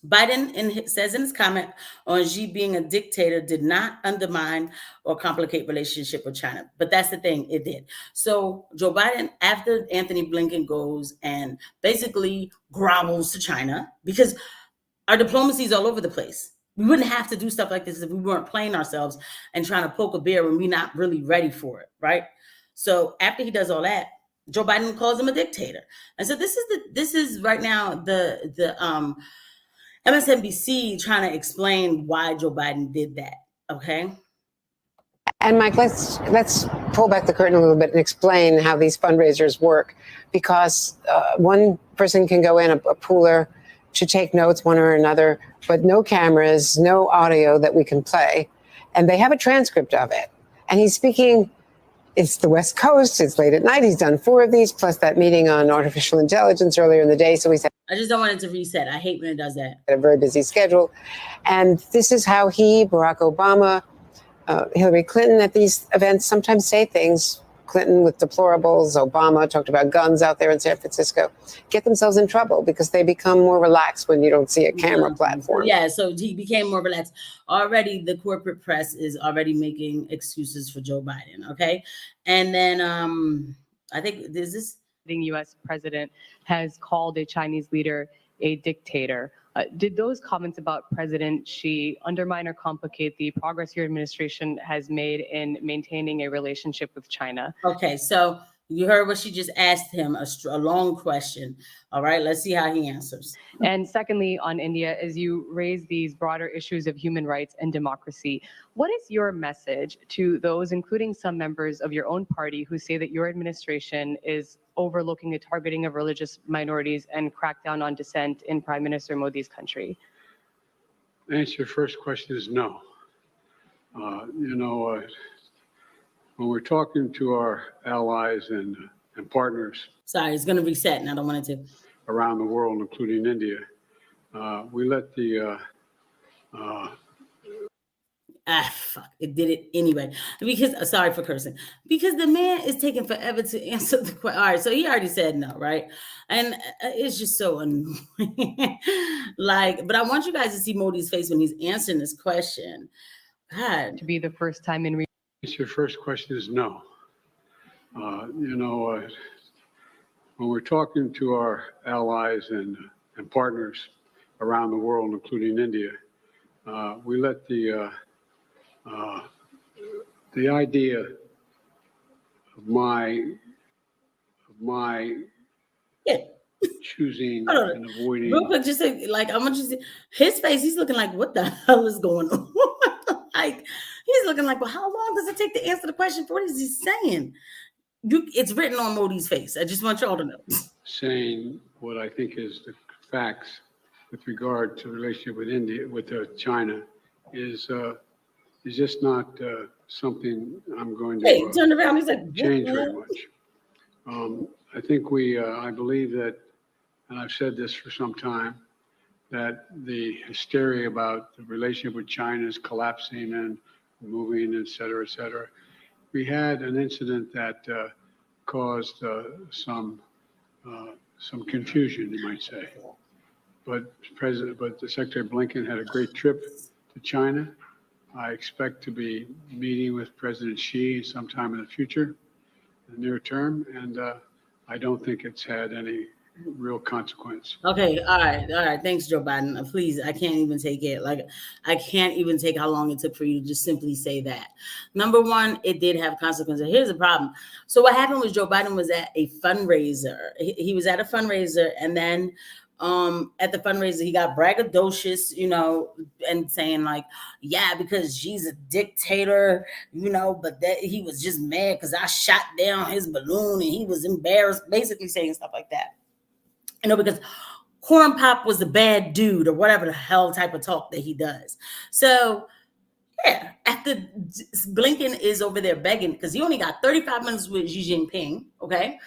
Biden says in his comment on Xi being a dictator did not undermine or complicate relationship with China. But that's the thing, it did. So Joe Biden, after Anthony Blinken goes and basically grovels to China, because our diplomacy is all over the place. We wouldn't have to do stuff like this if we weren't playing ourselves and trying to poke a bear when we're not really ready for it, right? So after he does all that, Joe Biden calls him a dictator. And so this is right now the MSNBC trying to explain why Joe Biden did that. Okay. And Mike, let's pull back the curtain a little bit and explain how these fundraisers work, because one person can go in, a pooler, to take notes, one or another, but no cameras, no audio that we can play, and they have a transcript of it. And he's speaking. It's the West Coast. It's late at night. He's done 4 of these, plus that meeting on artificial intelligence earlier in the day. So he said, I just don't want it to reset. I hate when it does that. A very busy schedule. And this is how he, Barack Obama, Hillary Clinton at these events sometimes say things. Clinton with deplorables, Obama talked about guns out there in San Francisco, get themselves in trouble because they become more relaxed when you don't see a camera platform. Yeah, so he became more relaxed. Already the corporate press is already making excuses for Joe Biden, okay? And then I think the U.S. president has called a Chinese leader a dictator. Did those comments about President Xi undermine or complicate the progress your administration has made in maintaining a relationship with China? Okay, so you heard what she just asked him, a long question. All right, let's see how he answers. And secondly, on India, as you raise these broader issues of human rights and democracy, what is your message to those, including some members of your own party, who say that your administration is overlooking the targeting of religious minorities and crackdown on dissent in Prime Minister Modi's country? The answer to your first question is no. When we're talking to our allies and partners. Sorry, it's going to reset and I don't want it to. Around the world, including India, we let the fuck, it did it anyway. Because, sorry for cursing, because the man is taking forever to answer the question. All right, so he already said no, right? And it's just so annoying. But I want you guys to see Modi's face when he's answering this question. God. To be the first time in. Your first question is no. When we're talking to our allies and partners around the world, including India, we let the idea of my choosing and avoiding. Real quick, just say, I want you to see his face. He's looking like, what the hell is going on? He's looking like, well, how long does it take to answer the question? What is he saying? It's written on Modi's face. I just want y'all to know. Saying what I think is the facts with regard to the relationship with India, with China, is just not something I'm going to turn around. He's like, change very much. I think I believe that, and I've said this for some time, that the hysteria about the relationship with China is collapsing and moving, et cetera, et cetera. We had an incident that caused some confusion, you might say. But the Secretary Blinken had a great trip to China. I expect to be meeting with President Xi sometime in the future, in the near term, and I don't think it's had any real consequence. Okay, all right. Thanks, Joe Biden. Please, I can't even take it. I can't even take how long it took for you to just simply say that. Number one, it did have consequences. Here's the problem. So what happened was Joe Biden was at a fundraiser. He was at a fundraiser, and then at the fundraiser, he got braggadocious, and saying yeah, because she's a dictator, but that he was just mad because I shot down his balloon and he was embarrassed, basically saying stuff like that. Because Corn Pop was a bad dude or whatever the hell type of talk that he does. So, yeah, after Blinken is over there begging, because he only got 35 minutes with Xi Jinping, okay?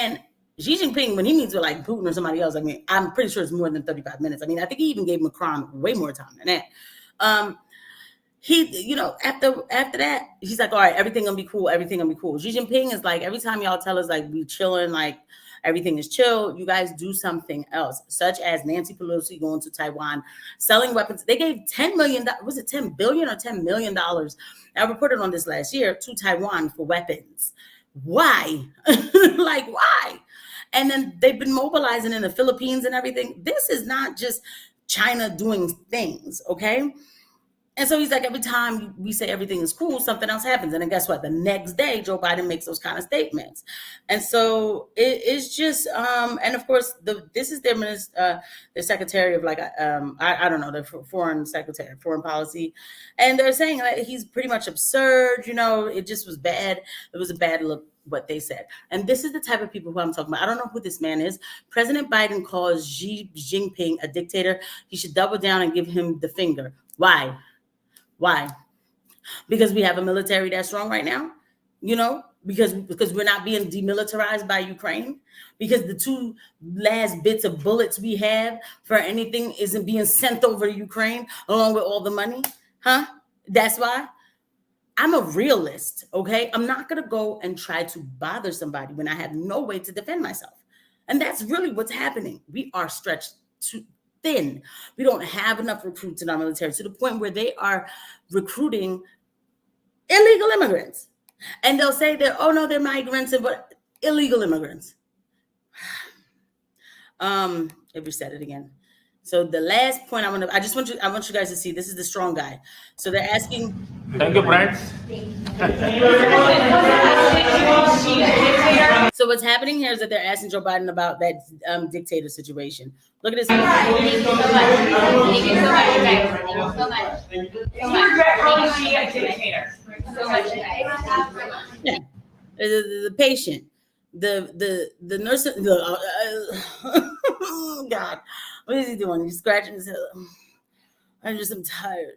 And Xi Jinping, when he meets with Putin or somebody else, I'm pretty sure it's more than 35 minutes. I think he even gave Macron way more time than that. He, after that, he's like, all right, everything gonna be cool. Xi Jinping is every time y'all tell us we chilling, everything is chill. You guys do something else, such as Nancy Pelosi going to Taiwan, selling weapons. They gave $10 million, was it $10 billion or $10 million? I reported on this last year to Taiwan for weapons. Why? Like, why? And then they've been mobilizing in the Philippines and everything. This is not just China doing things, okay? And so he's like, every time we say everything is cool, something else happens. And then guess what? The next day, Joe Biden makes those kind of statements. And so it's just, and of course, this is their minister, the secretary of like, I don't know, the foreign secretary, foreign policy. And they're saying that he's pretty much absurd. You know, it just was bad. It was a bad look, what they said. And this is the type of people who I'm talking about. I don't know who this man is. President Biden calls Xi Jinping a dictator. He should double down and give him the finger. Why? Why? Because we have a military that's strong right now, you know, because we're not being demilitarized by Ukraine, because the 2 last bits of bullets we have for anything isn't being sent over to Ukraine along with all the money, huh? That's why. I'm a realist, okay? I'm not going to go and try to bother somebody when I have no way to defend myself. And that's really what's happening. We are stretched too thin. We don't have enough recruits in our military to the point where they are recruiting illegal immigrants. And they'll say that, oh no, they're migrants, but illegal immigrants. If we said it again. So the last point I want you guys to see, this is the strong guy. So they're asking. Thank you, friends. So what's happening here is that they're asking Joe Biden about that dictator situation. Look at this. Thank you so much. Thank you so much. Thank you so much. Thank you so much. Yeah. The patient, the nurse, oh God, what is he doing? He's scratching his head. I'm tired.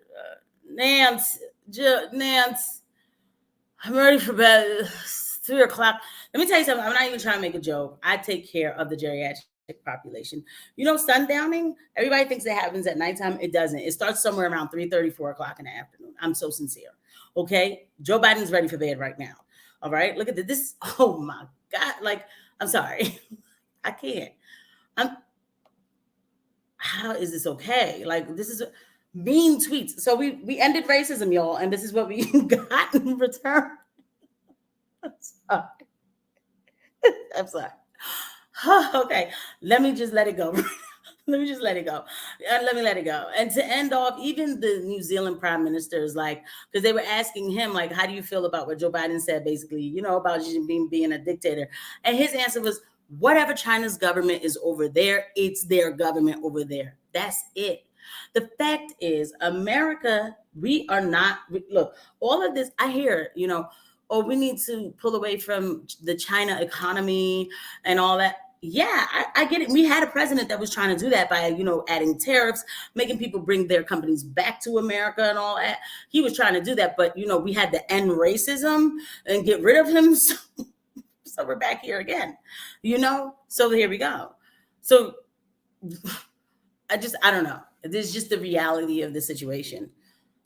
Nance, I'm ready for bed. It's 3 o'clock. Let me tell you something. I'm not even trying to make a joke. I take care of the geriatric population. You know, sundowning, everybody thinks it happens at nighttime. It doesn't. It starts somewhere around 3:30, 4 o'clock in the afternoon. I'm so sincere. Okay. Joe Biden's ready for bed right now. All right. Look at this. Oh my God. Like, I'm sorry. I can't. How is this okay? Like, this is mean tweets. So we ended racism, y'all. And this is what we got in return. I'm sorry. I'm sorry. Okay, let me just let it go. Let me just let it go. Let me let it go. And to end off, even the New Zealand prime minister is like, because they were asking him, like, how do you feel about what Joe Biden said, basically, you know, about Xi Jinping being a dictator? And his answer was, whatever China's government is over there, it's their government over there. That's it. The fact is, America, we are not, look, all of this, I hear, you know, oh, we need to pull away from the China economy and all that. Yeah, I get it. We had a president that was trying to do that by, you know, adding tariffs, making people bring their companies back to America and all that. He was trying to do that. But, you know, we had to end racism and get rid of him. So we're back here again, you know? So here we go. So I don't know. This is just the reality of the situation.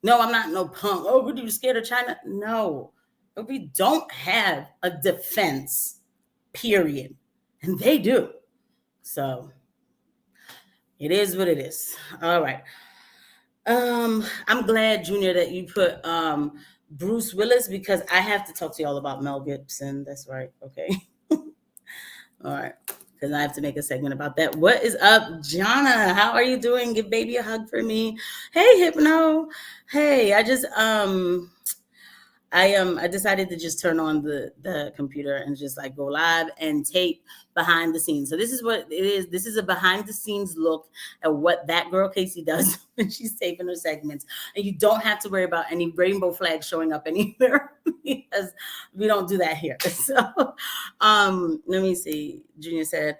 No, I'm not no punk. Oh, what are you scared of China? No, but we don't have a defense, period. And they do. So it is what it is. All right. I'm glad, Junior, that you put Bruce Willis, because I have to talk to y'all about Mel Gibson. That's right. Okay. All right. Because I have to make a segment about that. What is up, Jonna? How are you doing? Give baby a hug for me. Hey, Hypno. Hey, I just I decided to just turn on the computer and just like go live and tape behind the scenes. So this is what it is. This is a behind the scenes look at what that girl Casey does when she's taping her segments. And you don't have to worry about any rainbow flags showing up anywhere because we don't do that here. So let me see. Junior said,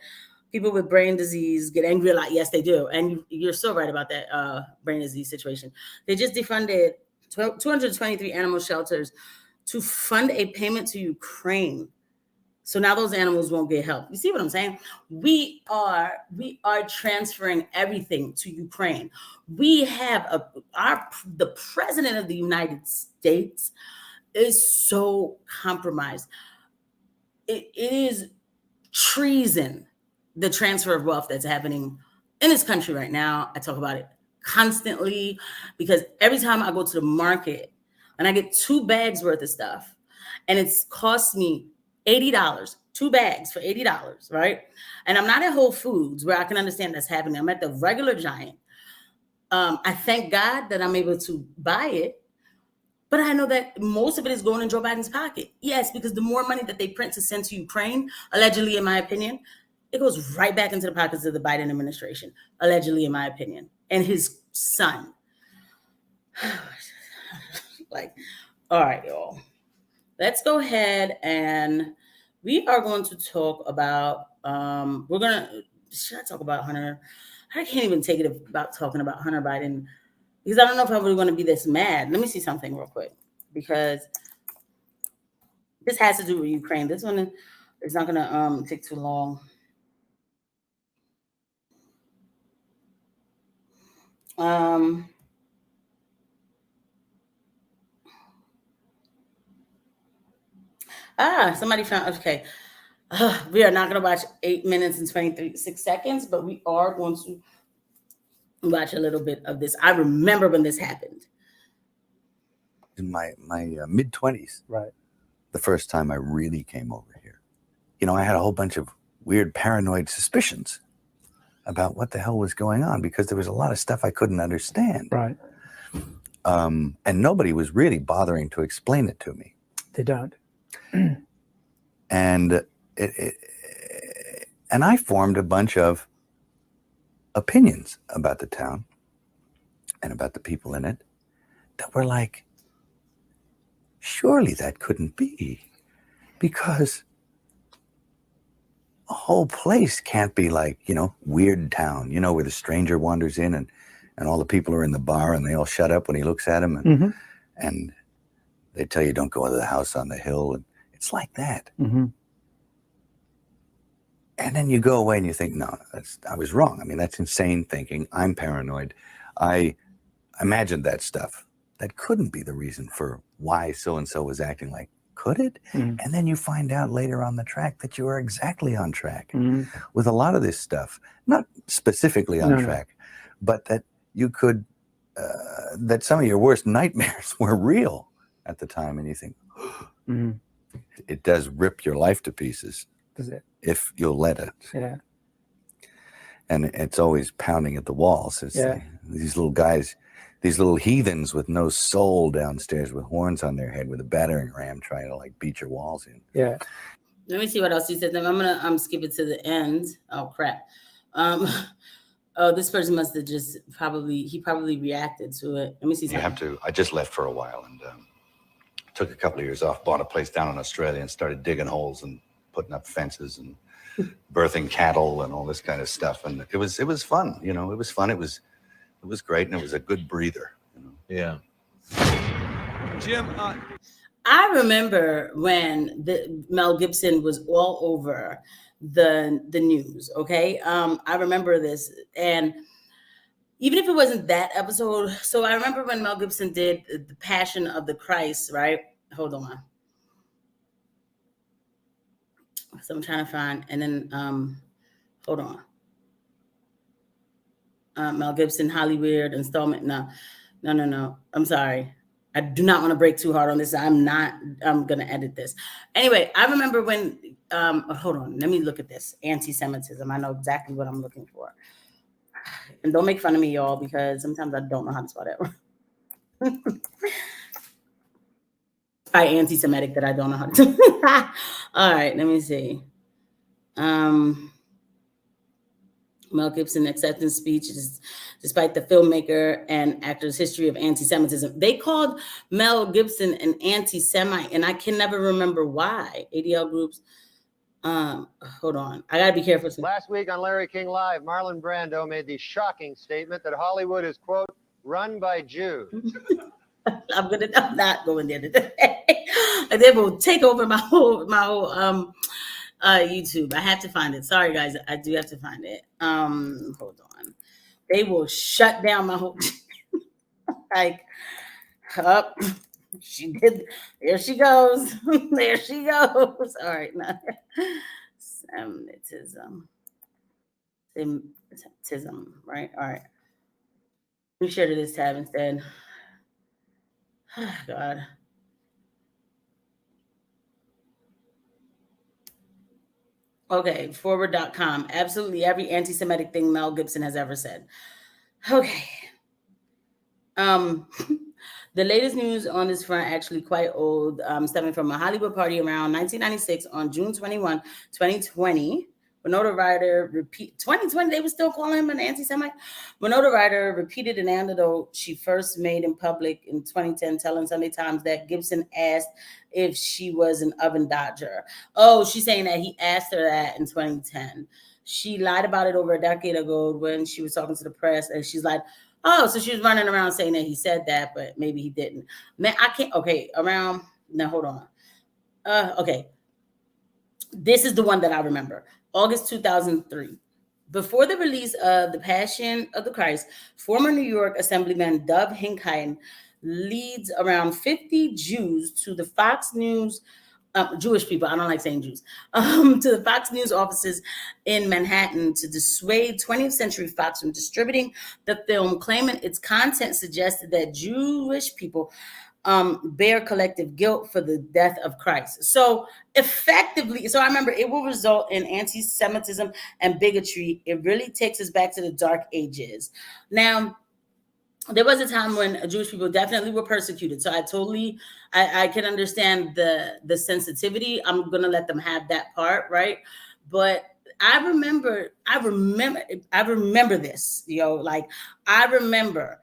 people with brain disease get angry a lot. Yes, they do. And you're so right about that brain disease situation. They just defunded 223 animal shelters to fund a payment to Ukraine. So now those animals won't get help. You see what I'm saying? We are transferring everything to Ukraine. We have the president of the United States is so compromised. It is treason, the transfer of wealth that's happening in this country right now. I talk about it constantly because every time I go to the market and I get 2 bags worth of stuff and it's cost me $80, 2 bags for $80, right? And I'm not at Whole Foods where I can understand that's happening. I'm at the regular Giant. I thank God that I'm able to buy it, but I know that most of it is going in Joe Biden's pocket. Yes, because the more money that they print to send to Ukraine, allegedly, in my opinion, it goes right back into the pockets of the Biden administration, allegedly, in my opinion, and his son. Like, all right, y'all. Let's go ahead and we are going to talk about, should I talk about Hunter? I can't even take it about talking about Hunter Biden because I don't know if I really want to be this mad. Let me see something real quick because this has to do with Ukraine. This one is not going to take too long. Somebody found, okay. We are not going to watch 8 minutes and 26 seconds, but we are going to watch a little bit of this. I remember when this happened. In my mid-20s, right, the first time I really came over here. You know, I had a whole bunch of weird paranoid suspicions about what the hell was going on because there was a lot of stuff I couldn't understand. Right. And nobody was really bothering to explain it to me. They don't. And and I formed a bunch of opinions about the town and about the people in it that were like, surely that couldn't be, because a whole place can't be like, you know, Weird Town, you know, where the stranger wanders in and all the people are in the bar and they all shut up when he looks at them and and they tell you don't go into the house on the hill, and it's like that. And then you go away and you think, no, I was wrong. I mean, that's insane thinking. I'm paranoid. I imagined that stuff. That couldn't be the reason for why so-and-so was acting like, could it? And then you find out later on the track that you are exactly on track with a lot of this stuff. Not specifically on track, but that you could, that some of your worst nightmares were real at the time. And you think, it does rip your life to pieces. Does it? If you'll let it. Yeah. And it's always pounding at the walls. It's these little guys, these little heathens with no soul downstairs with horns on their head with a battering ram trying to like beat your walls in. Yeah. Let me see what else he said. I'm gonna skip it to the end. Oh crap. Oh, this person must have just he probably reacted to it. Let me see. You have to. I just left for a while and took a couple of years off, bought a place down in Australia and started digging holes and putting up fences and birthing cattle and all this kind of stuff. And it was fun, you know, it was fun. It was great. And it was a good breather. You know? Yeah. Jim, I remember when Mel Gibson was all over the news. Okay. I remember this, and even if it wasn't that episode. So I remember when Mel Gibson did the Passion of the Christ, right? Hold on. So I'm trying to find, and then hold on. Mel Gibson, Hollywood installment. No. I'm sorry. I do not want to break too hard on this. I'm gonna edit this. Anyway, I remember when hold on, let me look at this. Anti-Semitism. I know exactly what I'm looking for. And don't make fun of me, y'all, because sometimes I don't know how to spell that. By anti-Semitic that I don't know how to. All right, let me see. Mel Gibson acceptance speech, despite the filmmaker and actor's history of anti-Semitism. They called Mel Gibson an anti-Semite, and I can never remember why. ADL groups. Hold on. I gotta be careful. Last week on Larry King Live, Marlon Brando made the shocking statement that Hollywood is, quote, run by Jews. I'm not going there today. They will take over my whole YouTube. I have to find it. Sorry guys, I do have to find it. Hold on. They will shut down my whole like up. She did. There she goes. There she goes. All right. Now. anti-Semitism. Right? All right. Let me share to this tab instead. God. Okay, forward.com. Absolutely every anti-Semitic thing Mel Gibson has ever said. Okay. The latest news on this front actually quite old, stemming from a Hollywood party around 1996 on June 21, 2020. Winona Ryder 2020, they were still calling him an anti-Semite. Winona Ryder repeated an anecdote she first made in public in 2010, telling Sunday Times that Gibson asked if she was an oven dodger. Oh, she's saying that he asked her that in 2010. She lied about it over a decade ago when she was talking to the press, and she's like, oh, so she was running around saying that he said that, but maybe he didn't. Man, I can't. Okay, hold on. Okay. This is the one that I remember. August 2003. Before the release of The Passion of the Christ, former New York Assemblyman Dov Hikind leads around 50 Jews to the Fox News, Jewish people, I don't like saying Jews, to the Fox News offices in Manhattan to dissuade 20th Century Fox from distributing the film, claiming its content suggested that Jewish people bear collective guilt for the death of Christ. So effectively, I remember it will result in anti-Semitism and bigotry. It really takes us back to the Dark Ages. Now, there was a time when Jewish people definitely were persecuted. So I can understand the sensitivity. I'm going to let them have that part, right? But I remember this, like I remember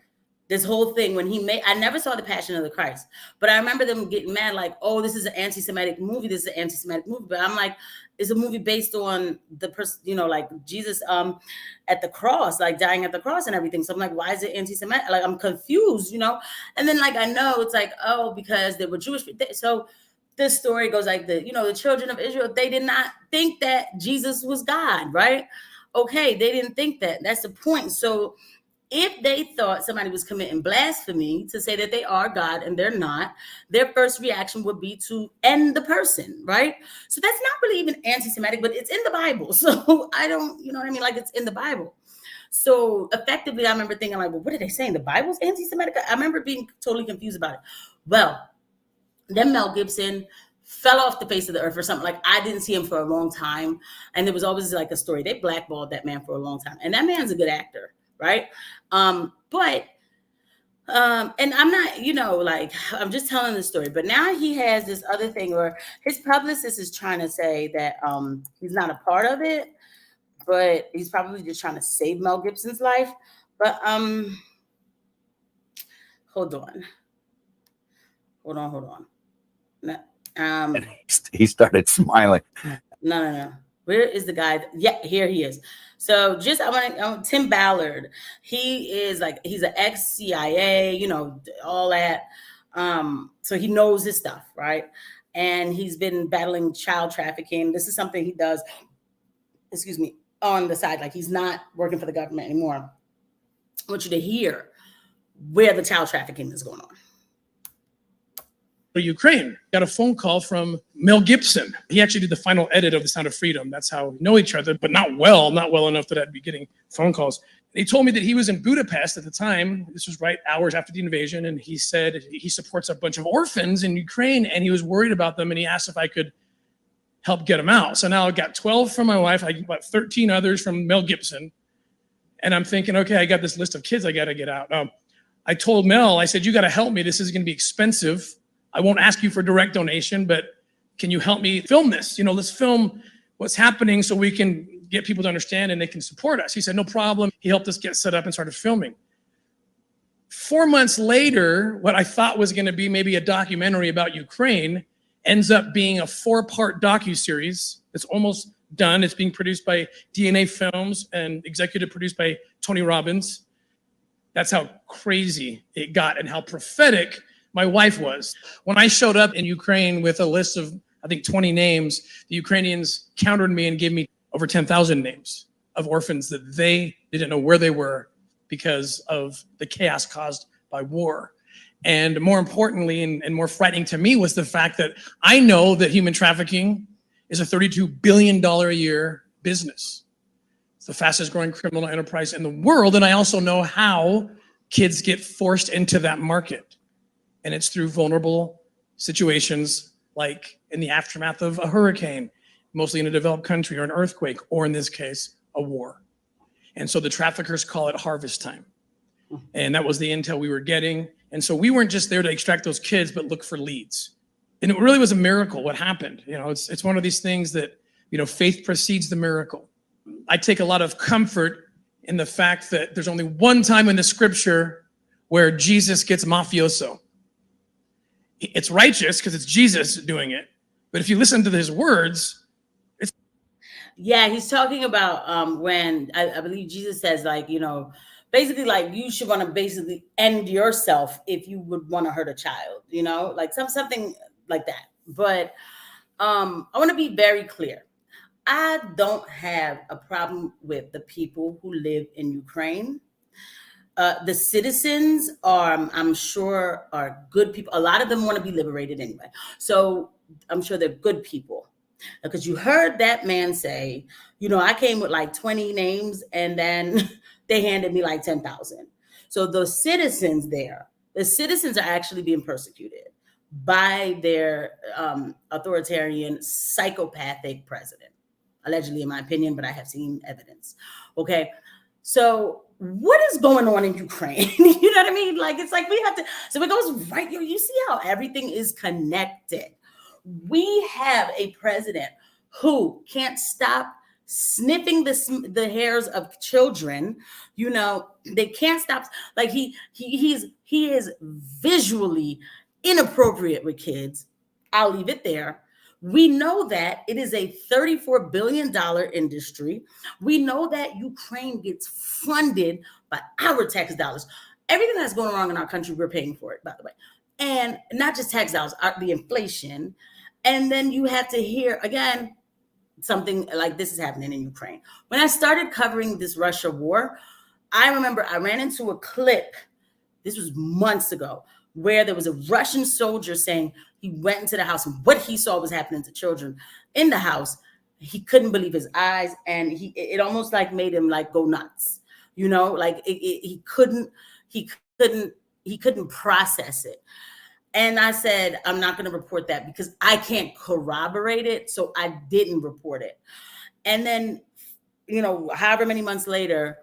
this whole thing when I never saw The Passion of the Christ, but I remember them getting mad, like, oh, this is an anti-Semitic movie. This is an anti-Semitic movie. But I'm like, it's a movie based on the person, like Jesus at the cross, like dying at the cross and everything. So I'm like, why is it anti-Semitic? Like, I'm confused, And then like, I know it's like, oh, because they were Jewish. So this story goes like the children of Israel, they did not think that Jesus was God, right? Okay, they didn't think that. That's the point. So if they thought somebody was committing blasphemy to say that they are God and they're not, their first reaction would be to end the person, right? So that's not really even anti-Semitic, but it's in the Bible. So I don't, you know what I mean? Like, it's in the Bible. So effectively, I remember thinking like, well, what are they saying? The Bible's anti-Semitic? I remember being totally confused about it. Well, then Mel Gibson fell off the face of the earth or something. Like, I didn't see him for a long time. And there was always like a story. They blackballed that man for a long time. And that man's a good actor. Right. And I'm not, like, I'm just telling the story, but now he has this other thing where his publicist is trying to say that he's not a part of it, but he's probably just trying to save Mel Gibson's life. But hold on. He started smiling. No. Where is the guy? Yeah, here he is. So Tim Ballard. He's an ex-CIA, all that. So he knows his stuff, right? And he's been battling child trafficking. This is something he does, on the side. Like, he's not working for the government anymore. I want you to hear where the child trafficking is going on. Ukraine, got a phone call from Mel Gibson. He actually did the final edit of The Sound of Freedom. That's how we know each other, but not well enough that I'd be getting phone calls. He told me that he was in Budapest at the time. This was right hours after the invasion. And he said he supports a bunch of orphans in Ukraine and he was worried about them. And he asked if I could help get them out. So now I got 12 from my wife. I got 13 others from Mel Gibson. And I'm thinking, okay, I got this list of kids I got to get out. I told Mel, I said, you got to help me. This is going to be expensive. I won't ask you for direct donation, but can you help me film this? Let's film what's happening so we can get people to understand and they can support us. He said, no problem. He helped us get set up and started filming. 4 months later, what I thought was going to be maybe a documentary about Ukraine ends up being a 4-part docuseries. It's almost done. It's being produced by DNA Films and executive produced by Tony Robbins. That's how crazy it got and how prophetic my wife was. When I showed up in Ukraine with a list of, I think, 20 names, the Ukrainians countered me and gave me over 10,000 names of orphans that they didn't know where they were because of the chaos caused by war. And more importantly, and more frightening to me, was the fact that I know that human trafficking is a $32 billion a year business. It's the fastest growing criminal enterprise in the world. And I also know how kids get forced into that market. And it's through vulnerable situations like in the aftermath of a hurricane, mostly in a developed country, or an earthquake, or in this case, a war. And so the traffickers call it harvest time. And that was the intel we were getting. And so we weren't just there to extract those kids, but look for leads. And it really was a miracle what happened. You know, it's one of these things that, you know, faith precedes the miracle. I take a lot of comfort in the fact that there's only one time in the scripture where Jesus gets mafioso. It's righteous because it's Jesus doing it. But if you listen to his words, yeah, he's talking about when I believe Jesus says, like, you know, basically like you should want to basically end yourself if you would want to hurt a child, you know, like something like that. But I want to be very clear. I don't have a problem with the people who live in Ukraine. The citizens are, I'm sure, are good people. A lot of them want to be liberated anyway. So I'm sure they're good people. Because you heard that man say, you know, I came with like 20 names and then they handed me like 10,000. So the citizens there, the citizens are actually being persecuted by their authoritarian, psychopathic president, allegedly, in my opinion, but I have seen evidence. Okay. So what is going on in Ukraine? You know what I mean? Like, it's like we have to, so it goes right here. You see how everything is connected. We have a president who can't stop sniffing the hairs of children. You know, they can't stop. Like he is visually inappropriate with kids. I'll leave it there. We know that it is a $34 billion industry. We know that Ukraine gets funded by our tax dollars. Everything that's going wrong in our country, we're paying for it, by the way. And not just tax dollars, the inflation. And then you have to hear, again, something like this is happening in Ukraine. When I started covering this Russia war, I remember I ran into a clip, this was months ago, where there was a Russian soldier saying he went into the house and what he saw was happening to children in the house. He couldn't believe his eyes, and it almost like made him like go nuts, you know, like he couldn't process it. And I said, I'm not going to report that because I can't corroborate it. So I didn't report it. And then, you know, however many months later,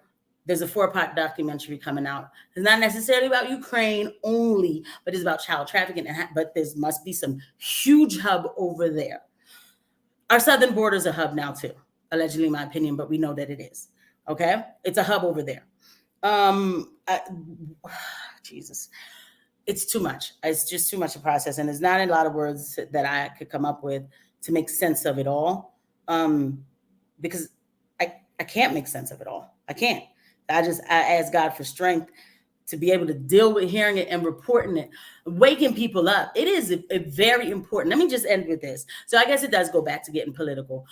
there's a 4-part documentary coming out. It's not necessarily about Ukraine only, but it's about child trafficking. But there must be some huge hub over there. Our southern border is a hub now too, allegedly in my opinion, but we know that it is. Okay? It's a hub over there. Jesus. It's too much. It's just too much to process. And there's not a lot of words that I could come up with to make sense of it all. Because I can't make sense of it all. I can't. I ask God for strength to be able to deal with hearing it and reporting it, waking people up. It is a very important. Let me just end with this. So I guess it does go back to getting political.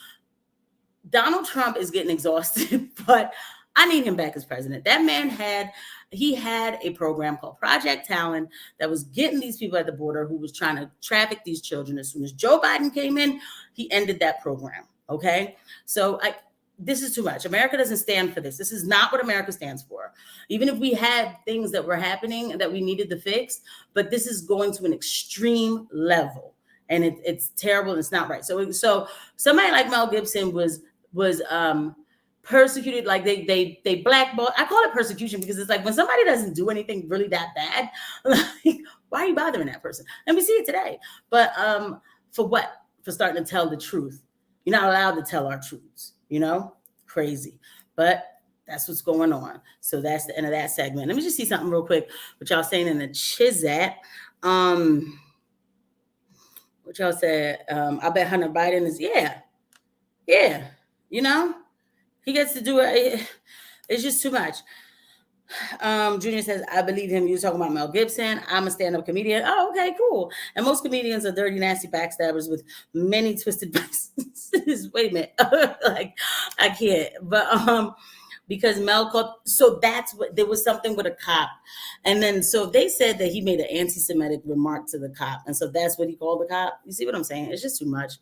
Donald Trump is getting exhausted, but I need him back as president. That man had a program called Project Talon that was getting these people at the border who was trying to traffic these children. As soon as Joe Biden came in, he ended that program. Okay. So this is too much. America doesn't stand for this. This is not what America stands for. Even if we had things that were happening that we needed to fix, but this is going to an extreme level and it's terrible and it's not right. So somebody like Mel Gibson was persecuted, like they blackballed. I call it persecution because it's like when somebody doesn't do anything really that bad, like, why are you bothering that person? And we see it today. But for what? For starting to tell the truth. You're not allowed to tell our truths, you know? Crazy. But that's what's going on. So that's the end of that segment. Let me just see something real quick, what y'all saying in the Chizat. What y'all said, I bet Hunter Biden is, yeah, you know? He gets to do it. It's just too much. Junior says, I believe him. You're talking about Mel Gibson. I'm a stand-up comedian. Oh, okay, cool. And most comedians are dirty, nasty backstabbers with many twisted backs. Wait a minute. Like, I can't. But because Mel called. So that's what, there was something with a cop. And then, so they said that he made an anti-Semitic remark to the cop. And so that's what he called the cop. You see what I'm saying? It's just too much.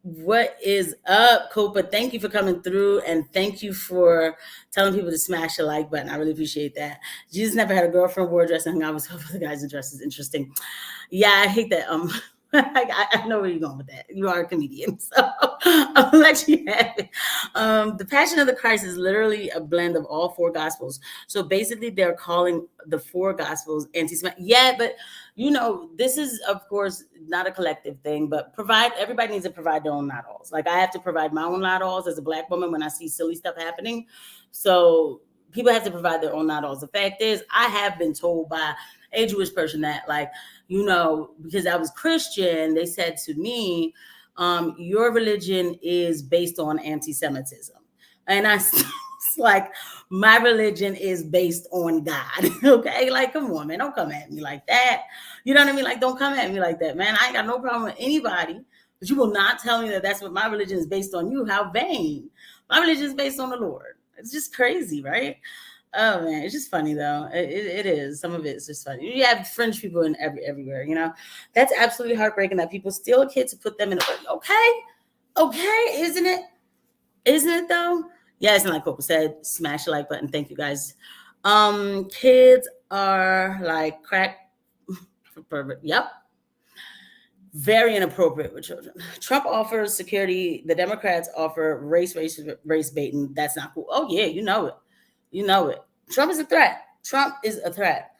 What is up, Copa? Thank you for coming through, and thank you for telling people to smash the like button. I really appreciate that. Jesus never had a girlfriend, wore a dress, and hung out with the guys in dresses. Interesting. Yeah, I hate that. I know where you're going with that. You are a comedian, so I'll let you have it. The Passion of the Christ is literally a blend of all four gospels. So basically, they're calling the four gospels anti-Semitic. Yeah, but you know, this is of course not a collective thing, but everybody needs to provide their own not-alls. Like I have to provide my own not-alls as a Black woman when I see silly stuff happening. So people have to provide their own not-alls. The fact is, I have been told by a Jewish person that, like, you know, because I was Christian, they said to me, your religion is based on anti-Semitism. And I was like, my religion is based on God. Okay, like, come on, man, don't come at me like that. You know what I mean? Like, don't come at me like that, man. I ain't got no problem with anybody, but you will not tell me that that's what my religion is based on. You, how vain. My religion is based on the Lord. It's just crazy, right? Oh man, it's just funny though. It is. Some of it's just funny. You have fringe people in everywhere, you know. That's absolutely heartbreaking that people steal a kid to put them in. Okay, isn't it? Isn't it though? Yes, and like Coco said, smash the like button. Thank you guys. Kids are like crack for pervert. Yep. Very inappropriate with children. Trump offers security. The Democrats offer race baiting. That's not cool. Oh yeah, you know it. You know it. Trump is a threat. Trump is a threat.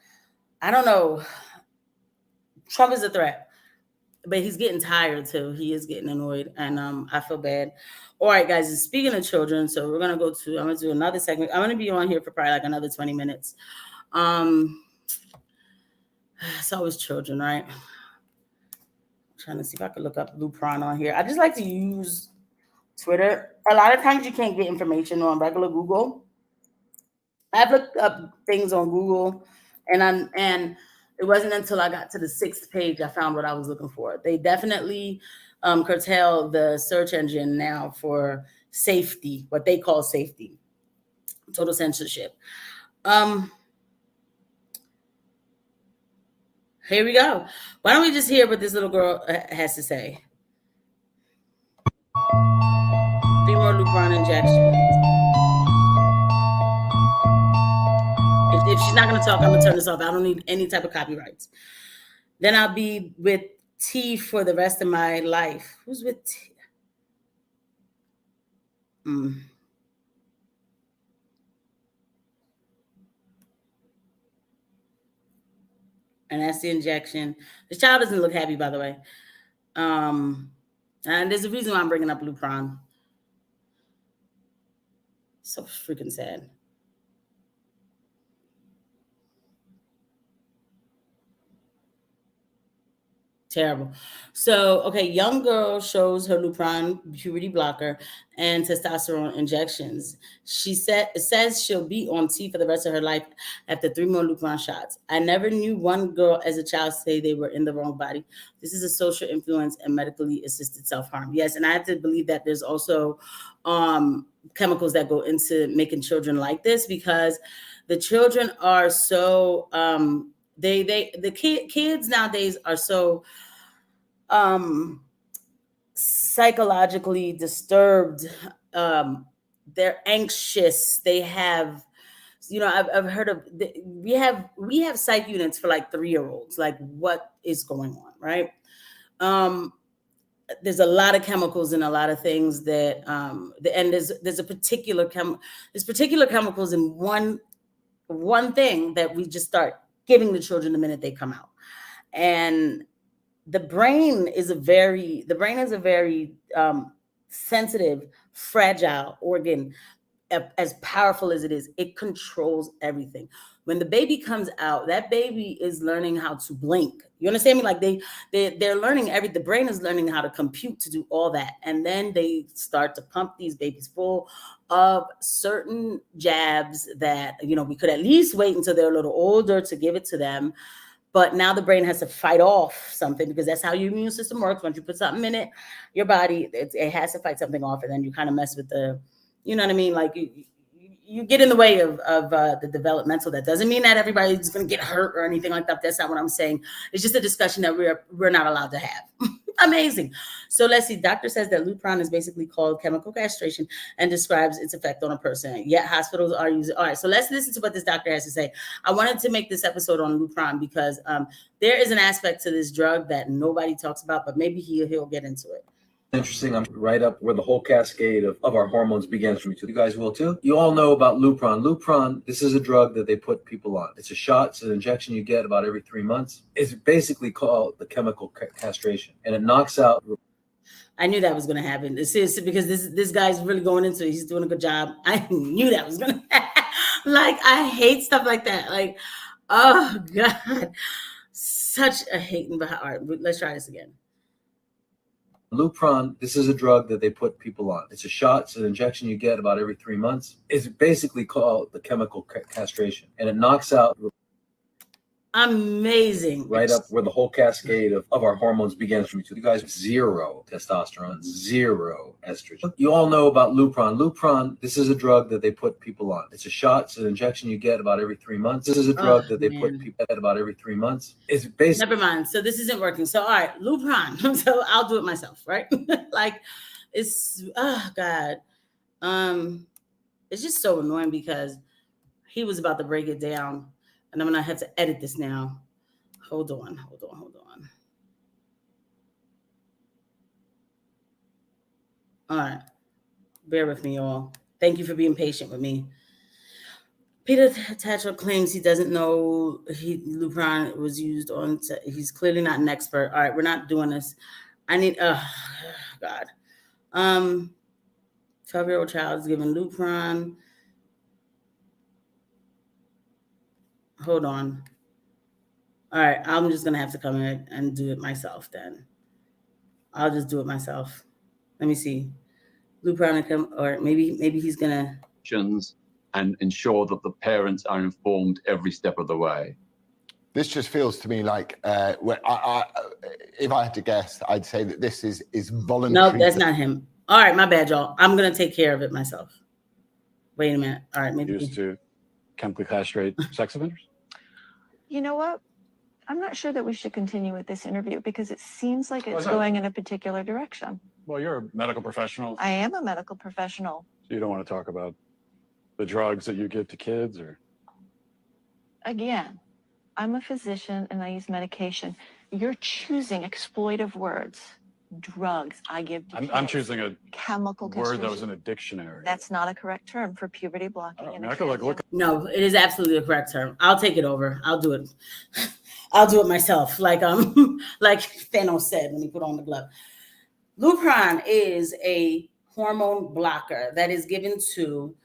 I don't know. Trump is a threat. But he's getting tired too. He is getting annoyed. And I feel bad. All right, guys. And speaking of children, so we're I'm going to do another segment. I'm going to be on here for probably like another 20 minutes. It's always children, right? I'm trying to see if I can look up Lupron on here. I just like to use Twitter. A lot of times you can't get information on regular Google. I've looked up things on Google, and it wasn't until I got to the 6th page I found what I was looking for. They definitely curtail the search engine now for safety, what they call safety, total censorship. Here we go. Why don't we just hear what this little girl has to say? 3 more Lupron injections. If she's not going to talk, I'm going to turn this off. I don't need any type of copyrights. Then I'll be with T for the rest of my life. Who's with T? And that's the injection. The child doesn't look happy, by the way. And there's a reason why I'm bringing up Lupron. So freaking sad. Terrible. So, okay, young girl shows her Lupron puberty blocker and testosterone injections. She says she'll be on T for the rest of her life after 3 more Lupron shots. I never knew one girl as a child say they were in the wrong body. This is a social influence and medically assisted self-harm. Yes, and I have to believe that there's also chemicals that go into making children like this, because the children are so kids nowadays are so psychologically disturbed. They're anxious. They have, you know, I've heard of, we have psych units for like 3-year-olds. Like, what is going on, right? There's a lot of chemicals and a lot of things that and there's particular chemicals in one thing that we just start giving the children the minute they come out. And the brain is a very sensitive, fragile organ. As powerful as it is, it controls everything. When the baby comes out, that baby is learning how to blink. You understand me? Like they're learning the brain is learning how to compute, to do all that. And then they start to pump these babies full of certain jabs that, you know, we could at least wait until they're a little older to give it to them. But now the brain has to fight off something because that's how your immune system works. Once you put something in it, your body, it has to fight something off, and then you kind of mess with the, you know what I mean? Like you get in the way of the developmental. That doesn't mean that everybody's going to get hurt or anything like that. That's not what I'm saying. It's just a discussion that we're not allowed to have. Amazing. So let's see. Doctor says that Lupron is basically called chemical castration and describes its effect on a person. Yet hospitals are using. All right. So let's listen to what this doctor has to say. I wanted to make this episode on Lupron because there is an aspect to this drug that nobody talks about, but maybe he'll get into it. Interesting. I'm right up where the whole cascade of our hormones begins for me too. You guys will too. You all know about Lupron. Lupron, this is a drug that they put people on. It's a shot. It's an injection you get about every 3 months. It's basically called the chemical castration, and it knocks out. I knew that was going to happen. This is because this guy's really going into it. He's doing a good job. I knew that was going to happen. Like, I hate stuff like that. Like, oh God, such a hating behind. All right, let's try this again. Lupron, this is a drug that they put people on. It's a shot. It's an injection you get about every 3 months. It's basically called the chemical castration, and it knocks out. Amazing. Right up where the whole cascade of our hormones begins for me too. You guys, 0 testosterone, 0 estrogen. You all know about Lupron. Lupron, this is a drug that they put people on. It's a shot. It's an injection you get about every 3 months. This is a drug that they put people at about every 3 months. It's basically. Never mind. So this isn't working. So all right, Lupron. So I'll do it myself, right? Like, it's, oh God. It's just so annoying because he was about to break it down. And I'm going to have to edit this now. Hold on. All right. Bear with me, y'all. Thank you for being patient with me. Peter Tatchell claims he doesn't know Lupron was used on. He's clearly not an expert. All right, we're not doing this. I need, God. 12-year-old child is given Lupron. Hold on. All right, I'm just going to have to come in and do it myself then. I'll just do it myself. Let me see. Lupron, or maybe he's going to. And ensure that the parents are informed every step of the way. This just feels to me like, if I had to guess, I'd say that this is voluntary. No, that's not him. All right, my bad, y'all. I'm going to take care of it myself. Wait a minute. All right, maybe. Used to chemically castrate sex offenders? You know what? I'm not sure that we should continue with this interview because it seems like it's going in a particular direction. Well, you're a medical professional. I am a medical professional. So you don't want to talk about the drugs that you give to kids, or? Again, I'm a physician and I use medication. You're choosing exploitive words. Drugs I give to kids. I'm choosing a chemical word that was in a dictionary. That's not a correct term for puberty blocking. I could look. No, it is absolutely a correct term. I'll take it over. I'll do it. I'll do it myself. Like like Thanos said when he put on the glove. Lupron is a hormone blocker that is given to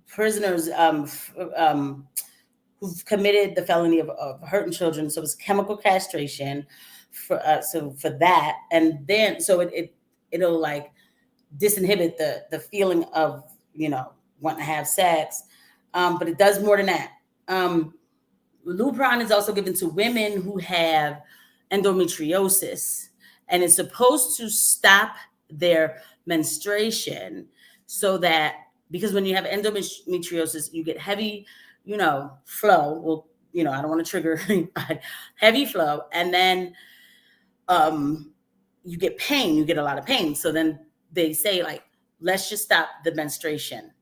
prisoners who've committed the felony of hurting children. So it's chemical castration for that, and then so it'll like disinhibit the feeling of wanting to have sex, but it does more than that. Lupron is also given to women who have endometriosis, and it's supposed to stop their menstruation, so that because when you have endometriosis, you get heavy, flow. Well, I don't want to trigger heavy flow, and then you get pain. You get a lot of pain. So then they say, like, let's just stop the menstruation,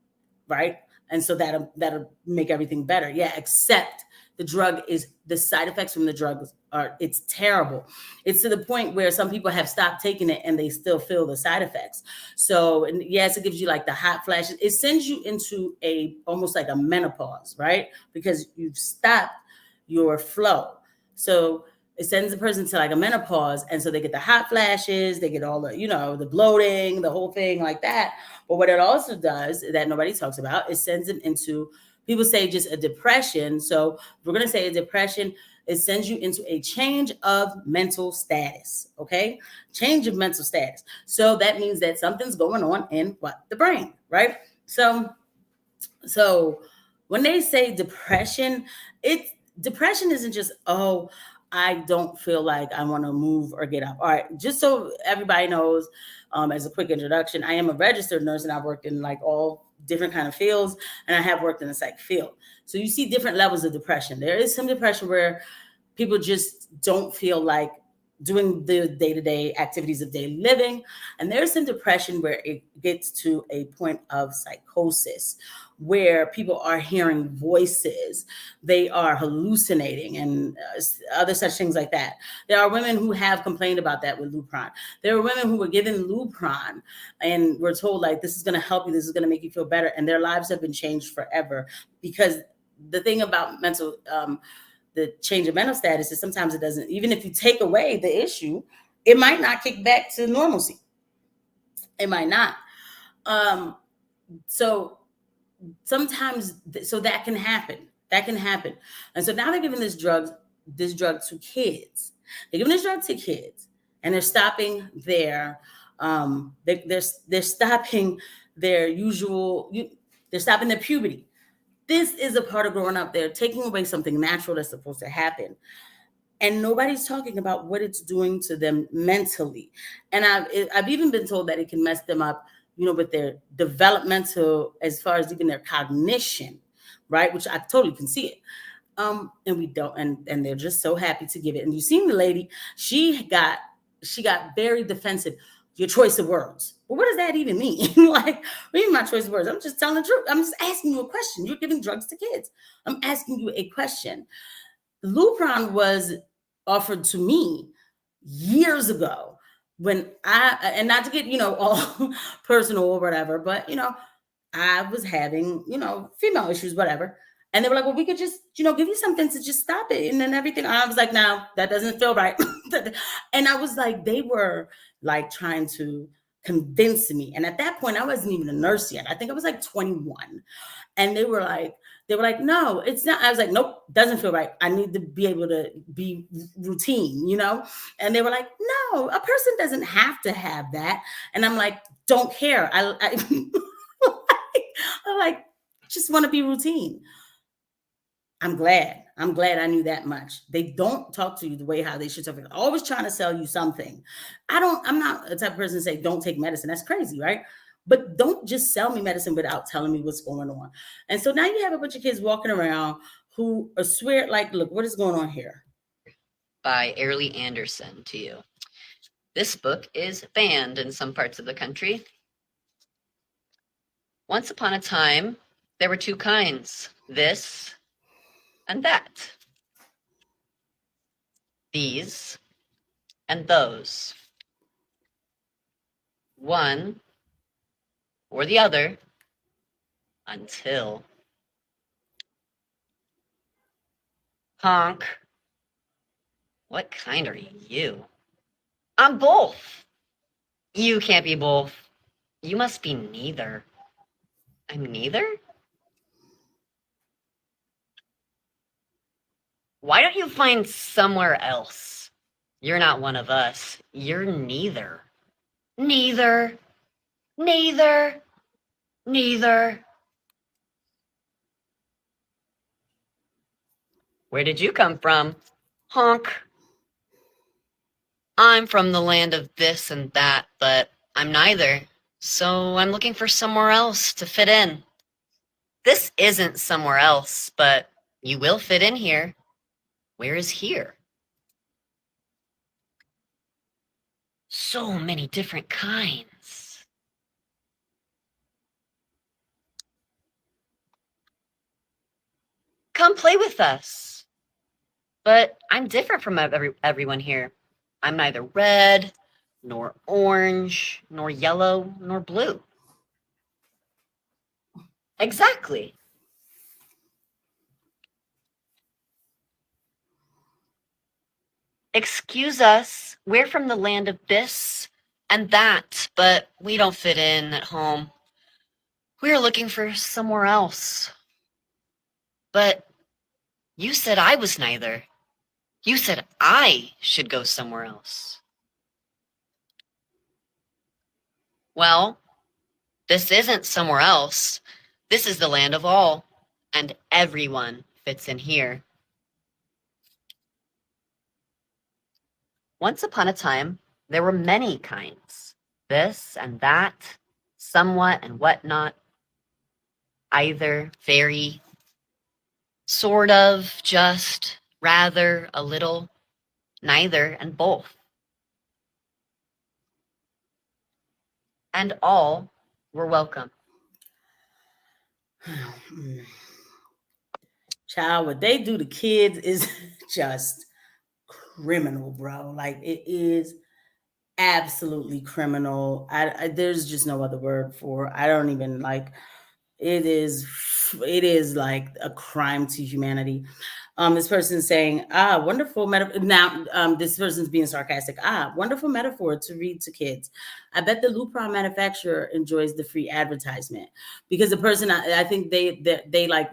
right? And so that'll make everything better. Yeah, except the side effects from the drugs it's terrible. It's to the point where some people have stopped taking it and they still feel the side effects. So, and yes, it gives you like the hot flashes. It sends you into almost like a menopause, right? Because you've stopped your flow. So it sends the person to like a menopause. And so they get the hot flashes, they get all the, the bloating, the whole thing like that. But what it also does that nobody talks about, it sends them into, people say just a depression. So if we're going to say a depression, it sends you into a change of mental status, okay? Change of mental status. So that means that something's going on in the brain, right? So when they say depression, depression isn't just, oh, I don't feel like I want to move or get up. All right, just so everybody knows, as a quick introduction, I am a registered nurse and I've worked in like all different kind of fields, and I have worked in the psych field. So you see different levels of depression. There is some depression where people just don't feel like doing the day-to-day activities of daily living. And there's some depression where it gets to a point of psychosis, where people are hearing voices, they are hallucinating, and other such things like that. There are women who have complained about that with Lupron. There are women who were given Lupron and were told, like, this is going to help you, this is going to make you feel better, and their lives have been changed forever. Because the thing about the change of mental status is sometimes it doesn't, even if you take away the issue, it might not kick back to normalcy. It might not. So sometimes, so that can happen. That can happen. And so now they're giving this drug to kids. They're giving this drug to kids, and they're stopping their, they're stopping their usual, they're stopping their puberty. This is a part of growing up. They're taking away something natural that's supposed to happen. And nobody's talking about what it's doing to them mentally. And I've even been told that it can mess them up, with their developmental, as far as even their cognition, right? Which I totally can see it. And we don't, and they're just so happy to give it. And you seen the lady, she got very defensive. Your choice of words. Well, what does that even mean? Like, what do you mean my choice of words? I'm just telling the truth. I'm just asking you a question. You're giving drugs to kids. I'm asking you a question. Lupron was offered to me years ago when and not to get, all personal or whatever, but, I was having, female issues, whatever. And they were like, well, we could just, give you something to just stop it. And then everything. And I was like, no, that doesn't feel right. And I was like, they were like trying to convince me. And at that point, I wasn't even a nurse yet. I think I was like 21. And they were like, no, it's not. I was like, nope, doesn't feel right. I need to be able to be routine, And they were like, no, a person doesn't have to have that. And I'm like, don't care. I like, just want to be routine. I'm glad I knew that much. They don't talk to you the way how they should talk. They're always trying to sell you something. I'm not the type of person to say, don't take medicine. That's crazy, right? But don't just sell me medicine without telling me what's going on. And so now you have a bunch of kids walking around who swear, like, look, what is going on here? By Airlie Anderson to you. This book is banned in some parts of the country. Once upon a time, there were two kinds, this and that. These and those. One or the other until. Honk. What kind are you? I'm both. You can't be both. You must be neither. I'm neither? Why don't you find somewhere else? You're not one of us. You're neither. Neither. Neither. Neither. Where did you come from? Honk. I'm from the land of this and that, but I'm neither. So I'm looking for somewhere else to fit in. This isn't somewhere else, but you will fit in here. Where is here? So many different kinds. Come play with us. But I'm different from everyone here. I'm neither red, nor orange, nor yellow, nor blue. Exactly. Excuse us, we're from the land of this and that, but we don't fit in at home. We're looking for somewhere else. But you said I was neither. You said I should go somewhere else. Well, this isn't somewhere else. This is the land of all, and everyone fits in here. Once upon a time, there were many kinds. This and that, somewhat and whatnot. Either, very, sort of, just, rather, a little, neither, and both. And all were welcome. Child, what they do to kids is just criminal, bro. Like, it is absolutely criminal. There's just no other word for. I don't even like. It is like a crime to humanity. This person's saying, wonderful metaphor. Now, this person's being sarcastic. Wonderful metaphor to read to kids. I bet the Lupron manufacturer enjoys the free advertisement, because the person, I think they like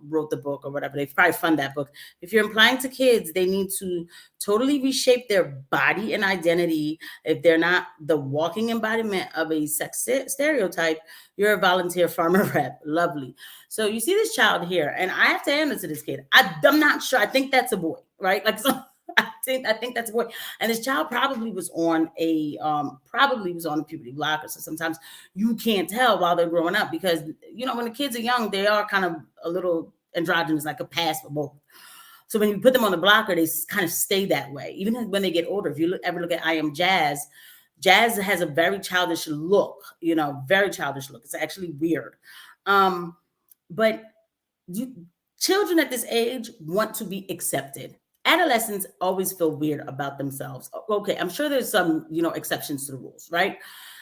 wrote the book or whatever. They probably fund that book. If you're implying to kids, they need to totally reshape their body and identity. If they're not the walking embodiment of a sex stereotype, you're a volunteer farmer rep. Lovely. So you see this child here, and I have to answer to this kid. I'm not sure. I think that's a boy, right? Like, so I think that's a boy. And this child probably was on a puberty blocker. So sometimes you can't tell while they're growing up, because when the kids are young, they are kind of a little androgynous, like a pass for both. So when you put them on the blocker, they kind of stay that way. Even when they get older, if you ever look at I Am Jazz, Jazz has a very childish look, very childish look. It's actually weird. But children at this age want to be accepted. Adolescents always feel weird about themselves. Okay, I'm sure there's some, exceptions to the rules, right?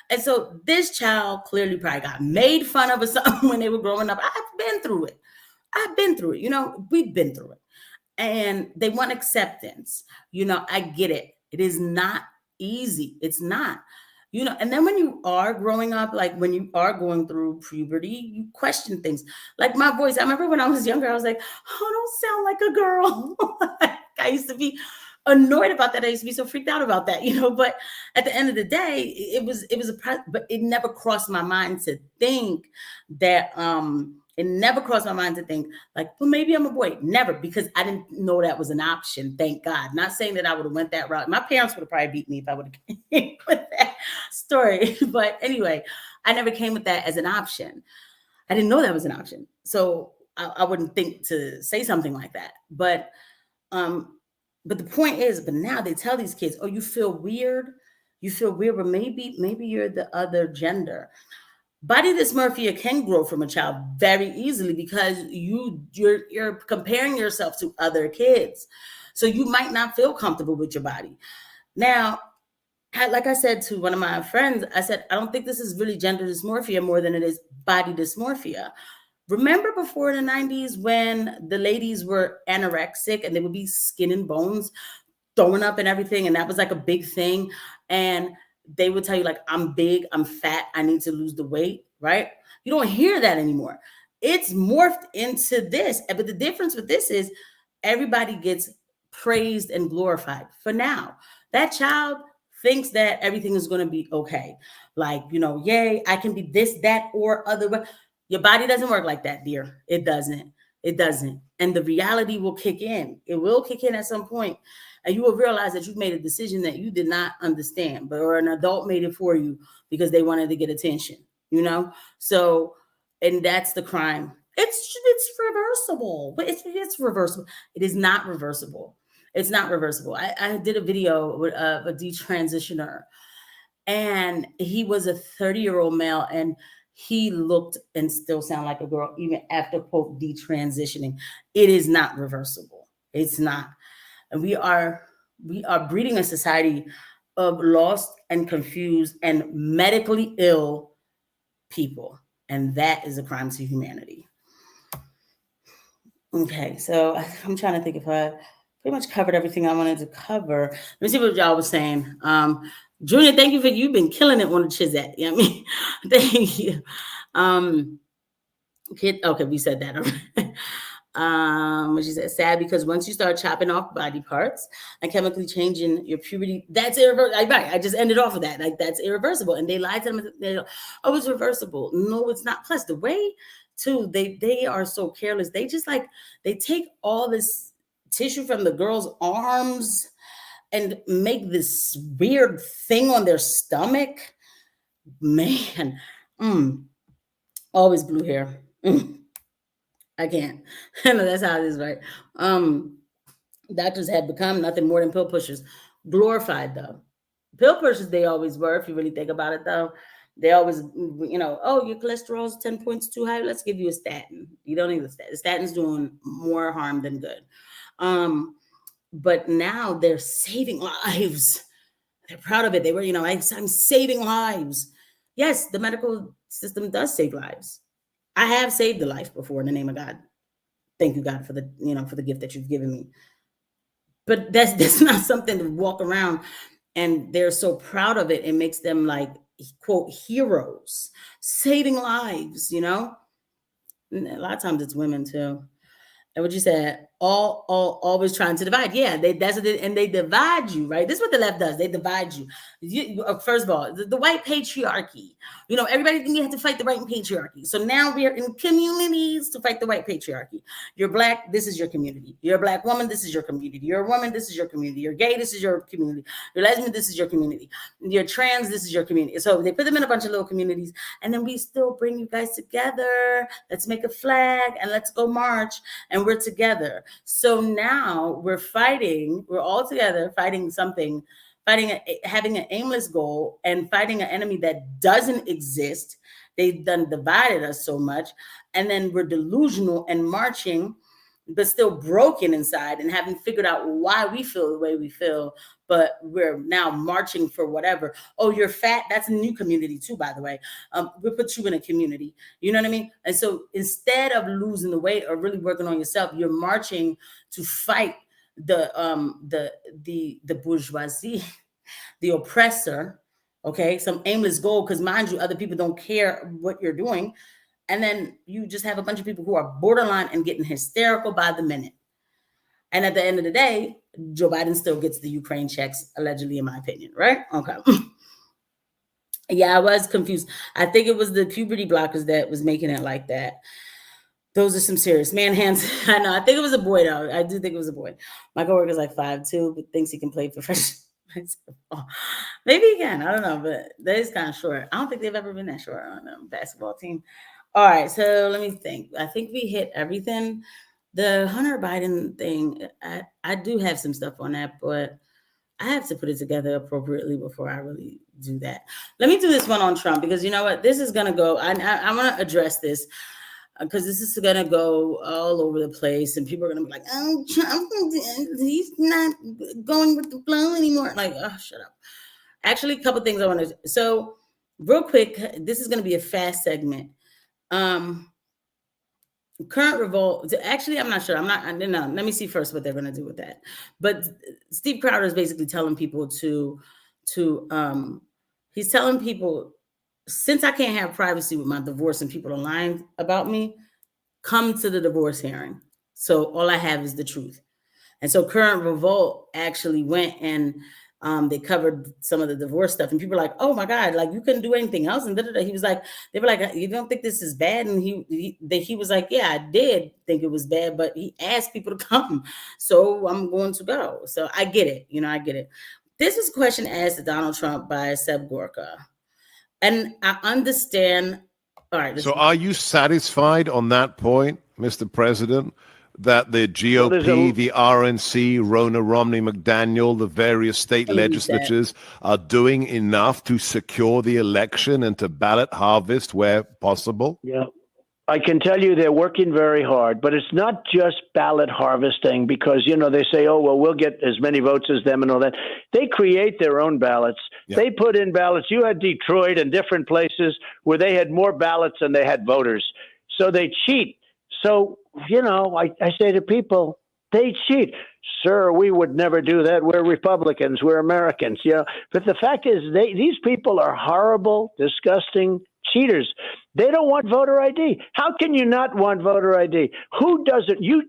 And so this child clearly probably got made fun of or something when they were growing up. I've been through it. We've been through it. And they want acceptance. I get it. It is not easy. It's not. And then when you are growing up, like when you are going through puberty, you question things. Like my voice. I remember when I was younger, I was like, oh, don't sound like a girl. I used to be annoyed about that. I used to be so freaked out about that, but at the end of the day, it was but it never crossed my mind to think that, like, well, maybe I'm a boy. Never, because I didn't know that was an option. Thank God. Not saying that I would have went that route. My parents would have probably beat me if I would have came with that story. But anyway, I never came with that as an option. I didn't know that was an option. So I wouldn't think to say something like that. But the point is, but now they tell these kids, oh, you feel weird, but maybe you're the other gender. Body dysmorphia can grow from a child very easily, because you're comparing yourself to other kids. So you might not feel comfortable with your body. Now, like I said to one of my friends, I said, I don't think this is really gender dysmorphia more than it is body dysmorphia. Remember before in the 90s when the ladies were anorexic and they would be skin and bones throwing up and everything, and that was like a big thing, and they would tell you, like, I'm big, I'm fat, I need to lose the weight, right? You don't hear that anymore. It's morphed into this. But the difference with this is everybody gets praised and glorified for now. That child thinks that everything is going to be okay. Like, yay, I can be this, that, or other. Your body doesn't work like that, dear. It doesn't. And the reality will kick in. It will kick in at some point. And you will realize that you've made a decision that you did not understand, or an adult made it for you because they wanted to get attention, So, and that's the crime. It's reversible, but it's reversible. It is not reversible. It's not reversible. I did a video with a detransitioner, and he was a 30-year-old male, and he looked and still sound like a girl, even after, quote, detransitioning. It is not reversible. It's not. And we are breeding a society of lost and confused and medically ill people. And that is a crime to humanity. Okay, so I'm trying to think if I pretty much covered everything I wanted to cover. Let me see what y'all was saying. Junior, thank you you've been killing it on the Chizette. You know what I mean? Thank you. Okay, we said that already. She said, sad because once you start chopping off body parts and chemically changing your puberty, that's irreversible. I just ended off of that. Like, that's irreversible. And they lied to them. Oh, it's reversible. No, it's not. Plus, the way too, they are so careless. They just they take all this tissue from the girl's arms and make this weird thing on their stomach. Man, always blue hair. I can't. That's how it is, right? Doctors have become nothing more than pill pushers. Glorified though. Pill pushers, they always were, if you really think about it though. They always, oh, your cholesterol is 10 points too high. Let's give you a statin. You don't need a statin. The statin's doing more harm than good. But now they're saving lives. They're proud of it. They were, I'm saving lives. Yes, the medical system does save lives. I have saved a life before in the name of God. Thank you, God, for the, for the gift that you've given me. But that's not something to walk around and they're so proud of it. It makes them like, quote, heroes, saving lives, And a lot of times it's women too. And what you said, always trying to divide. Yeah, that's what and they divide you, right? This is what the left does. They divide you. First of all, the white patriarchy. Everybody thinks you have to fight the white patriarchy. So now we're in communities to fight the white patriarchy. You're Black, this is your community. You're a Black woman, this is your community. You're a woman, this is your community. You're gay, this is your community. You're lesbian, this is your community. You're trans, this is your community. So they put them in a bunch of little communities, and then we still bring you guys together. Let's make a flag and let's go march, and we're together. So now we're all together fighting something, having an aimless goal and fighting an enemy that doesn't exist. They've done divided us so much. And then we're delusional and marching, but still broken inside and haven't figured out why we feel the way we feel. But we're now marching for whatever. Oh, you're fat. That's a new community too, by the way. We put you in a community. You know what I mean? And so instead of losing the weight or really working on yourself, you're marching to fight the bourgeoisie, the oppressor. Okay, some aimless goal, because mind you, other people don't care what you're doing. And then you just have a bunch of people who are borderline and getting hysterical by the minute. And at the end of the day, Joe Biden still gets the Ukraine checks, allegedly, in my opinion, right? Okay. Yeah, I was confused. I think it was the puberty blockers that was making it like that. Those are some serious man hands. I know. I think it was a boy, though. I do think it was a boy. My coworker's like 5'2", but thinks he can play professional basketball. Maybe he can. I don't know, but that is kind of short. I don't think they've ever been that short on a basketball team. All right, so let me think. I think we hit everything. The Hunter Biden thing, I do have some stuff on that, but I have to put it together appropriately before I really do that. Let me do this one on Trump, because you know what? This is going to go, I want to address this because this is going to go all over the place, and people are going to be like, oh, Trump, he's not going with the flow anymore. Like, oh, shut up. Actually, a couple things I want to, so real quick, this is going to be a fast segment. Current revolt, actually, I'm not sure. No, let me see first what they're going to do with that. But Steve Crowder is basically telling people he's telling people, since I can't have privacy with my divorce and people are lying about me, come to the divorce hearing. So all I have is the truth. And so Current Revolt actually went and they covered some of the divorce stuff, and people were like, oh my God, like you couldn't do anything else. And he was like, they were like, you don't think this is bad? And he was like, yeah, I did think it was bad, but he asked people to come. So I'm going to go. So I get it. I get it. This is a question asked to Donald Trump by Seb Gorka. And I understand. All right. So are you satisfied on that point, Mr. President, that the GOP, the RNC, Ronna Romney, McDaniel, the various state legislatures are doing enough to secure the election and to ballot harvest where possible? Yeah. I can tell you they're working very hard, but it's not just ballot harvesting because, they say, oh, well, we'll get as many votes as them and all that. They create their own ballots. Yeah. They put in ballots. You had Detroit and different places where they had more ballots than they had voters. So they cheat. So, I say to people, they cheat. Sir, we would never do that. We're Republicans. We're Americans. But the fact is, these people are horrible, disgusting cheaters. They don't want voter ID. How can you not want voter ID? Who doesn't? You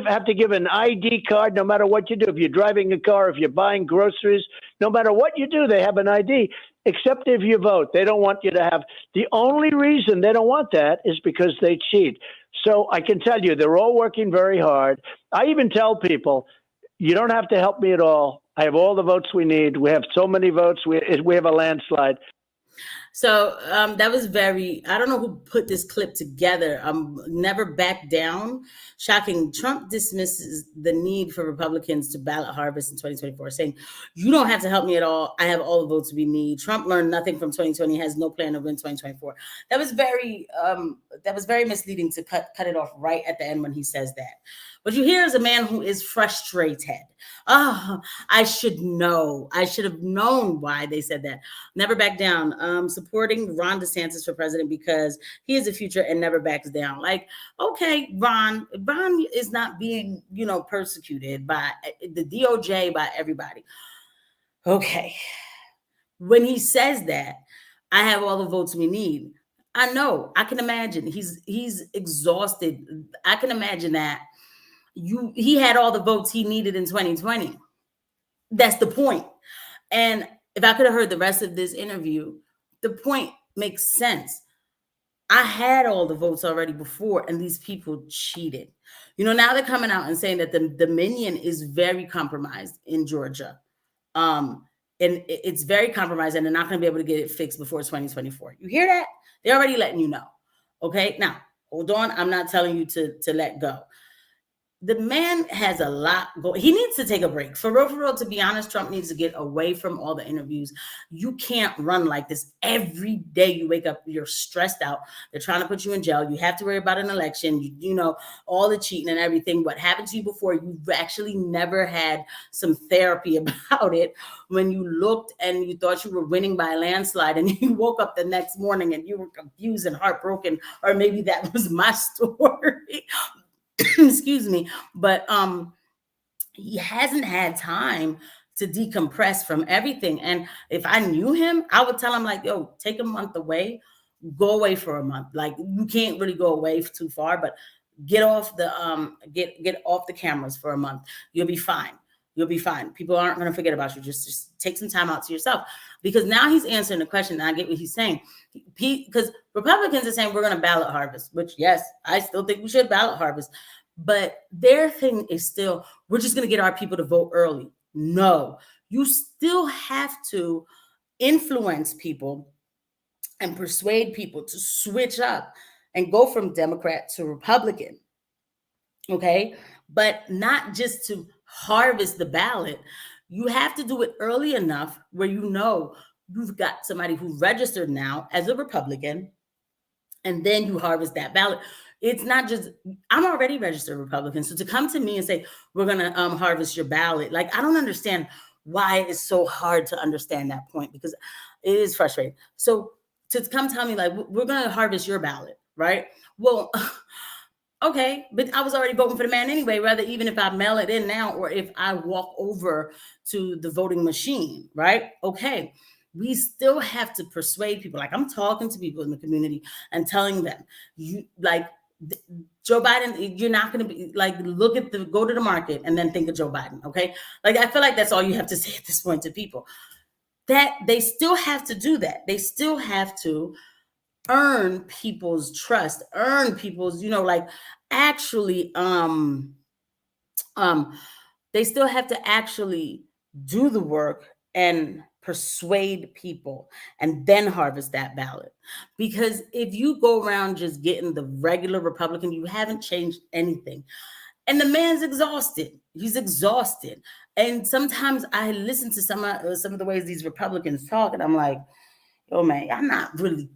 have to give an ID card no matter what you do. If you're driving a car, if you're buying groceries, no matter what you do, they have an ID, except if you vote. They don't want you to have. The only reason they don't want that is because they cheat. So I can tell you, they're all working very hard. I even tell people, you don't have to help me at all. I have all the votes we need. We have so many votes. We have a landslide. So that was very, I don't know who put this clip together. Never back down. Shocking. Trump dismisses the need for Republicans to ballot harvest in 2024, saying, you don't have to help me at all. I have all the votes we need. Trump learned nothing from 2020, has no plan to win 2024. That was very misleading to cut it off right at the end when he says that. What you hear is a man who is frustrated. Oh, I should know. I should have known why they said that. Never back down. Supporting Ron DeSantis for president because he is the future and never backs down. Like, okay, Ron is not being, persecuted by the DOJ, by everybody. Okay. When he says that, I have all the votes we need. I know. I can imagine. He's exhausted. I can imagine that. He had all the votes he needed in 2020. That's the point. And if I could have heard the rest of this interview, the point makes sense. I had all the votes already before, and these people cheated. Now they're coming out and saying that the Dominion is very compromised in Georgia. And it's very compromised, and they're not going to be able to get it fixed before 2024. You hear that? They're already letting you know. Okay, now hold on. I'm not telling you to let go. The man has a lot going. He needs to take a break. For real, to be honest, Trump needs to get away from all the interviews. You can't run like this. Every day you wake up, you're stressed out. They're trying to put you in jail. You have to worry about an election, all the cheating and everything. What happened to you before, you've actually never had some therapy about it. When you looked and you thought you were winning by a landslide and you woke up the next morning and you were confused and heartbroken, or maybe that was my story. Excuse me, but he hasn't had time to decompress from everything. And if I knew him, I would tell him like, yo, take a month away, go away for a month. Like, you can't really go away too far, but get off the get off the cameras for a month. You'll be fine. You'll be fine. People aren't going to forget about you. Just take some time out to yourself, because now he's answering the question. And I get what he's saying, because Republicans are saying we're going to ballot harvest, which, yes, I still think we should ballot harvest. But their thing is still, we're just going to get our people to vote early. No, you still have to influence people and persuade people to switch up and go from Democrat to Republican. Okay, but not just to harvest the ballot. You have to do it early enough where you've got somebody who registered now as a Republican, and then you harvest that ballot. It's not just, I'm already registered Republican. So to come to me and say, we're going to harvest your ballot, like, I don't understand why it's so hard to understand that point, because it is frustrating. So to come tell me like, we're going to harvest your ballot, right? Well, okay, but I was already voting for the man anyway, rather even if I mail it in now or if I walk over to the voting machine, right? Okay, we still have to persuade people. Like, I'm talking to people in the community and telling them, Joe Biden, you're not going to be like, go to the market and then think of Joe Biden. Okay. Like, I feel like that's all you have to say at this point to people, that they still have to do that. They still have to earn people's trust, earn people's, actually, they still have to actually do the work and persuade people and then harvest that ballot. Because if you go around just getting the regular Republican, you haven't changed anything. And the man's exhausted. He's exhausted. And sometimes I listen to some of the ways these Republicans talk, and I'm like, oh man, I'm not really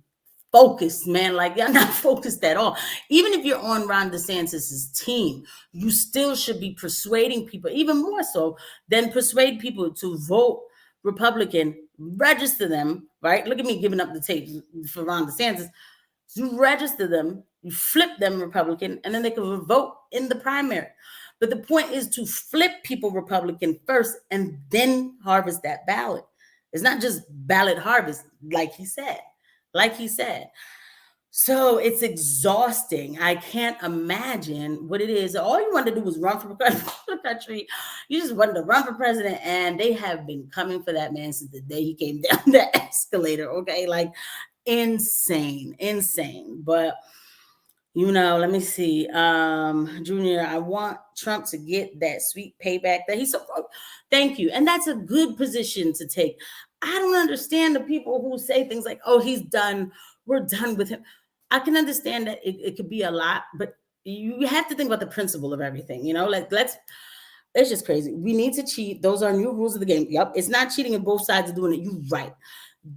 focused, man. Like, you're not focused at all. Even if you're on Ron DeSantis's team, you still should be persuading people, even more so than persuade people to vote Republican, register them, right? Look at me giving up the tape for Ron DeSantis. You register them, you flip them Republican, and then they can vote in the primary. But the point is to flip people Republican first and then harvest that ballot. It's not just ballot harvest, like he said. So it's exhausting. I can't imagine what it is. All you wanted to do was run for the country. You just wanted to run for president, and they have been coming for that man since the day he came down the escalator. Okay, like insane. But Let me see. Junior, I want Trump to get that sweet payback that he's so. Thank you. And that's a good position to take. I don't understand the people who say things like, oh, he's done. We're done with him. I can understand that it could be a lot, but you have to think about the principle of everything, it's just crazy. We need to cheat. Those are new rules of the game. Yep. It's not cheating and both sides are doing it. You're right.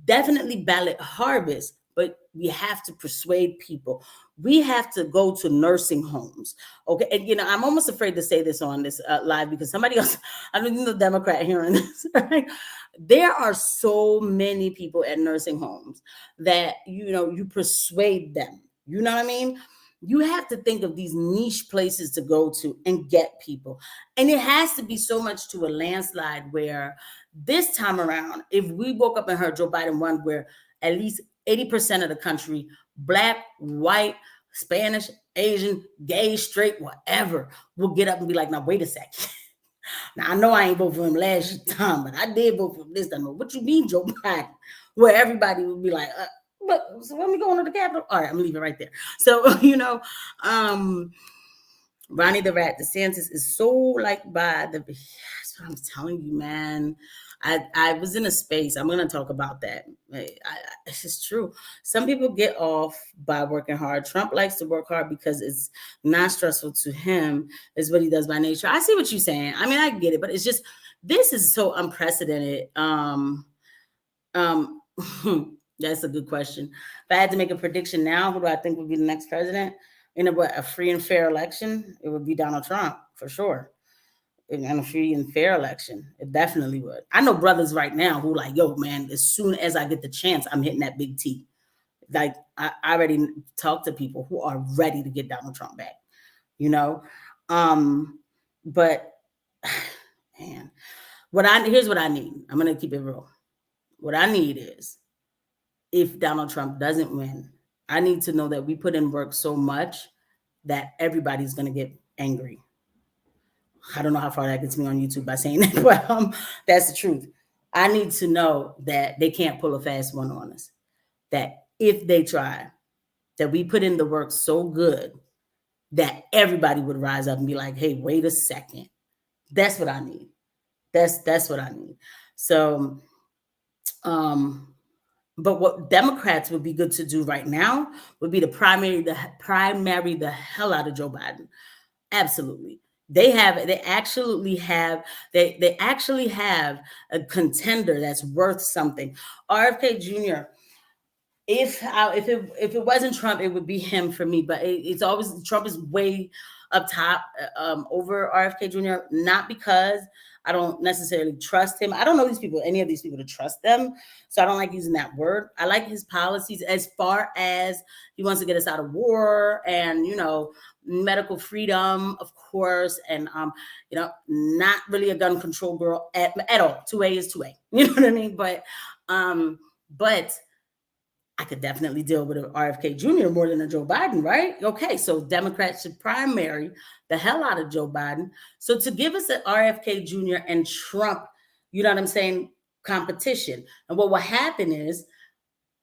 Definitely ballot harvest, but we have to persuade people. We have to go to nursing homes. Okay. And, I'm almost afraid to say this on this live because somebody else, I don't know, Democrat hearing this, right? There are so many people at nursing homes that, you persuade them. You know what I mean? You have to think of these niche places to go to and get people. And it has to be so much to a landslide where this time around, if we woke up and heard Joe Biden won, where at least 80% of the country, Black, white, Spanish, Asian, gay, straight, whatever, will get up and be like, now, wait a second. Now, I know I ain't vote for him last time, but I did vote for him this time. What you mean, Joe Biden? Where everybody would be like, so when we going to the Capitol? All right, I'm leaving right there. So, Ronnie the Rat DeSantis is so liked by that's what I'm telling you, man. I was in a space. I'm going to talk about that. It's just true. Some people get off by working hard. Trump likes to work hard because it's not stressful to him. Is what he does by nature. I see what you're saying. I mean, I get it, but it's just, this is so unprecedented. That's a good question. If I had to make a prediction now, who do I think would be the next president? In a free and fair election, it would be Donald Trump, for sure. In a free and fair election, it definitely would. I know brothers right now who like, yo, man, as soon as I get the chance, I'm hitting that big T. Like, I already talked to people who are ready to get Donald Trump back, But, man, here's what I need. I'm going to keep it real. What I need is, if Donald Trump doesn't win, I need to know that we put in work so much that everybody's going to get angry. I don't know how far that gets me on YouTube by saying that, but that's the truth. I need to know that they can't pull a fast one on us. That if they try, that we put in the work so good that everybody would rise up and be like, hey, wait a second. That's what I need. That's what I need. So, but what Democrats would be good to do right now would be to primary the hell out of Joe Biden. Absolutely. They actually have a contender that's worth something. RFK Jr. If it wasn't Trump, it would be him for me. But it's always Trump is way up top over RFK Jr. Not because I don't necessarily trust him. I don't know any of these people to trust them. So I don't like using that word. I like his policies as far as he wants to get us out of war and, medical freedom, of course. And, not really a gun control girl at all. 2A is 2A. You know what I mean? But I could definitely deal with an RFK Jr. more than a Joe Biden, right? Okay, so Democrats should primary the hell out of Joe Biden. So to give us an RFK Jr. and Trump, you know what I'm saying, competition. And what will happen is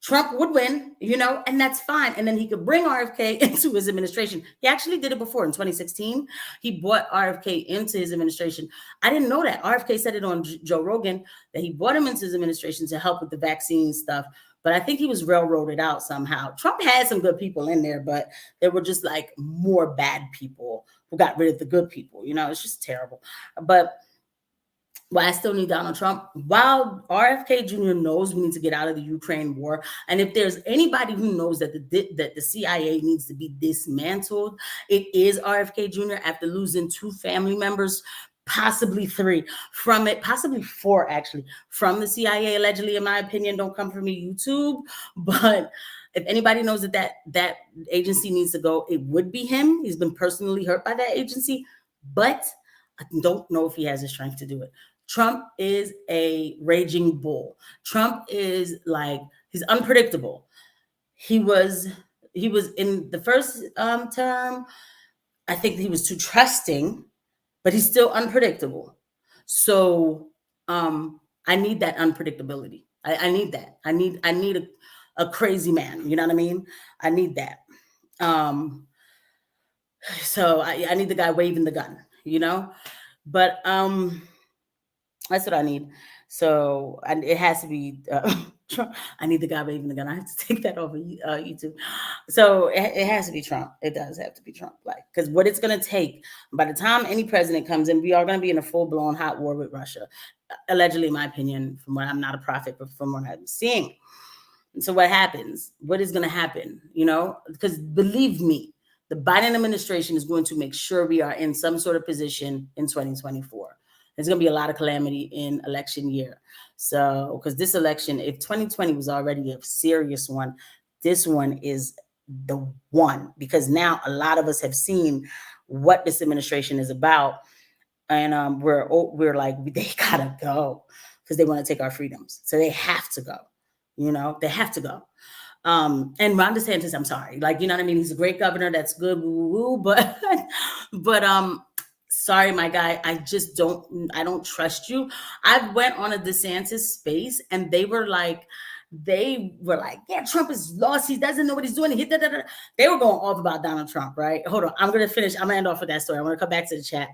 Trump would win, and that's fine. And then he could bring RFK into his administration. He actually did it before in 2016. He brought RFK into his administration. I didn't know that. RFK said it on Joe Rogan that he brought him into his administration to help with the vaccine stuff. But I think he was railroaded out somehow. Trump had some good people in there, but there were just like more bad people who got rid of the good people. It's just terrible. But I still need Donald Trump. While RFK Jr. knows we need to get out of the Ukraine war, and if there's anybody who knows that the CIA needs to be dismantled, it is RFK Jr. after losing 2 family members, possibly 3 from it, possibly 4 actually from the CIA, allegedly, in my opinion. Don't come for me, YouTube. But if anybody knows that agency needs to go, it would be him. He's been personally hurt by that agency, but I don't know if he has the strength to do it. Trump is a raging bull. Trump is he's unpredictable. He was in the first term, I think he was too trusting, but he's still unpredictable. So I need that unpredictability. I need that. I need a crazy man. You know what I mean? I need that. So I need the guy waving the gun, you know? But that's what I need. So and it has to be Trump. I need the guy waving the gun. I have to take that off of YouTube. So it has to be Trump. It does have to be Trump. Like, because what it's going to take, by the time any president comes in, we are going to be in a full-blown hot war with Russia. Allegedly, in my opinion, from what I'm not a prophet, but from what I'm seeing. And so what happens? What is going to happen? You know, because believe me, the Biden administration is going to make sure we are in some sort of position in 2024. There's going to be a lot of calamity in election year. So, because this election, if 2020 was already a serious one, this one is the one, because now a lot of us have seen what this administration is about. And we're like, they gotta go because they want to take our freedoms. So they have to go, you know, they have to go. And Ron DeSantis, I'm sorry, like, you know what I mean? He's a great governor. That's good. But sorry, my guy, I don't trust you. I went on a DeSantis space and they were like, yeah, Trump is lost. He doesn't know what he's doing. They were going off about Donald Trump, right? Hold on. I'm going to finish. I'm going to end off with that story. I'm going to come back to the chat.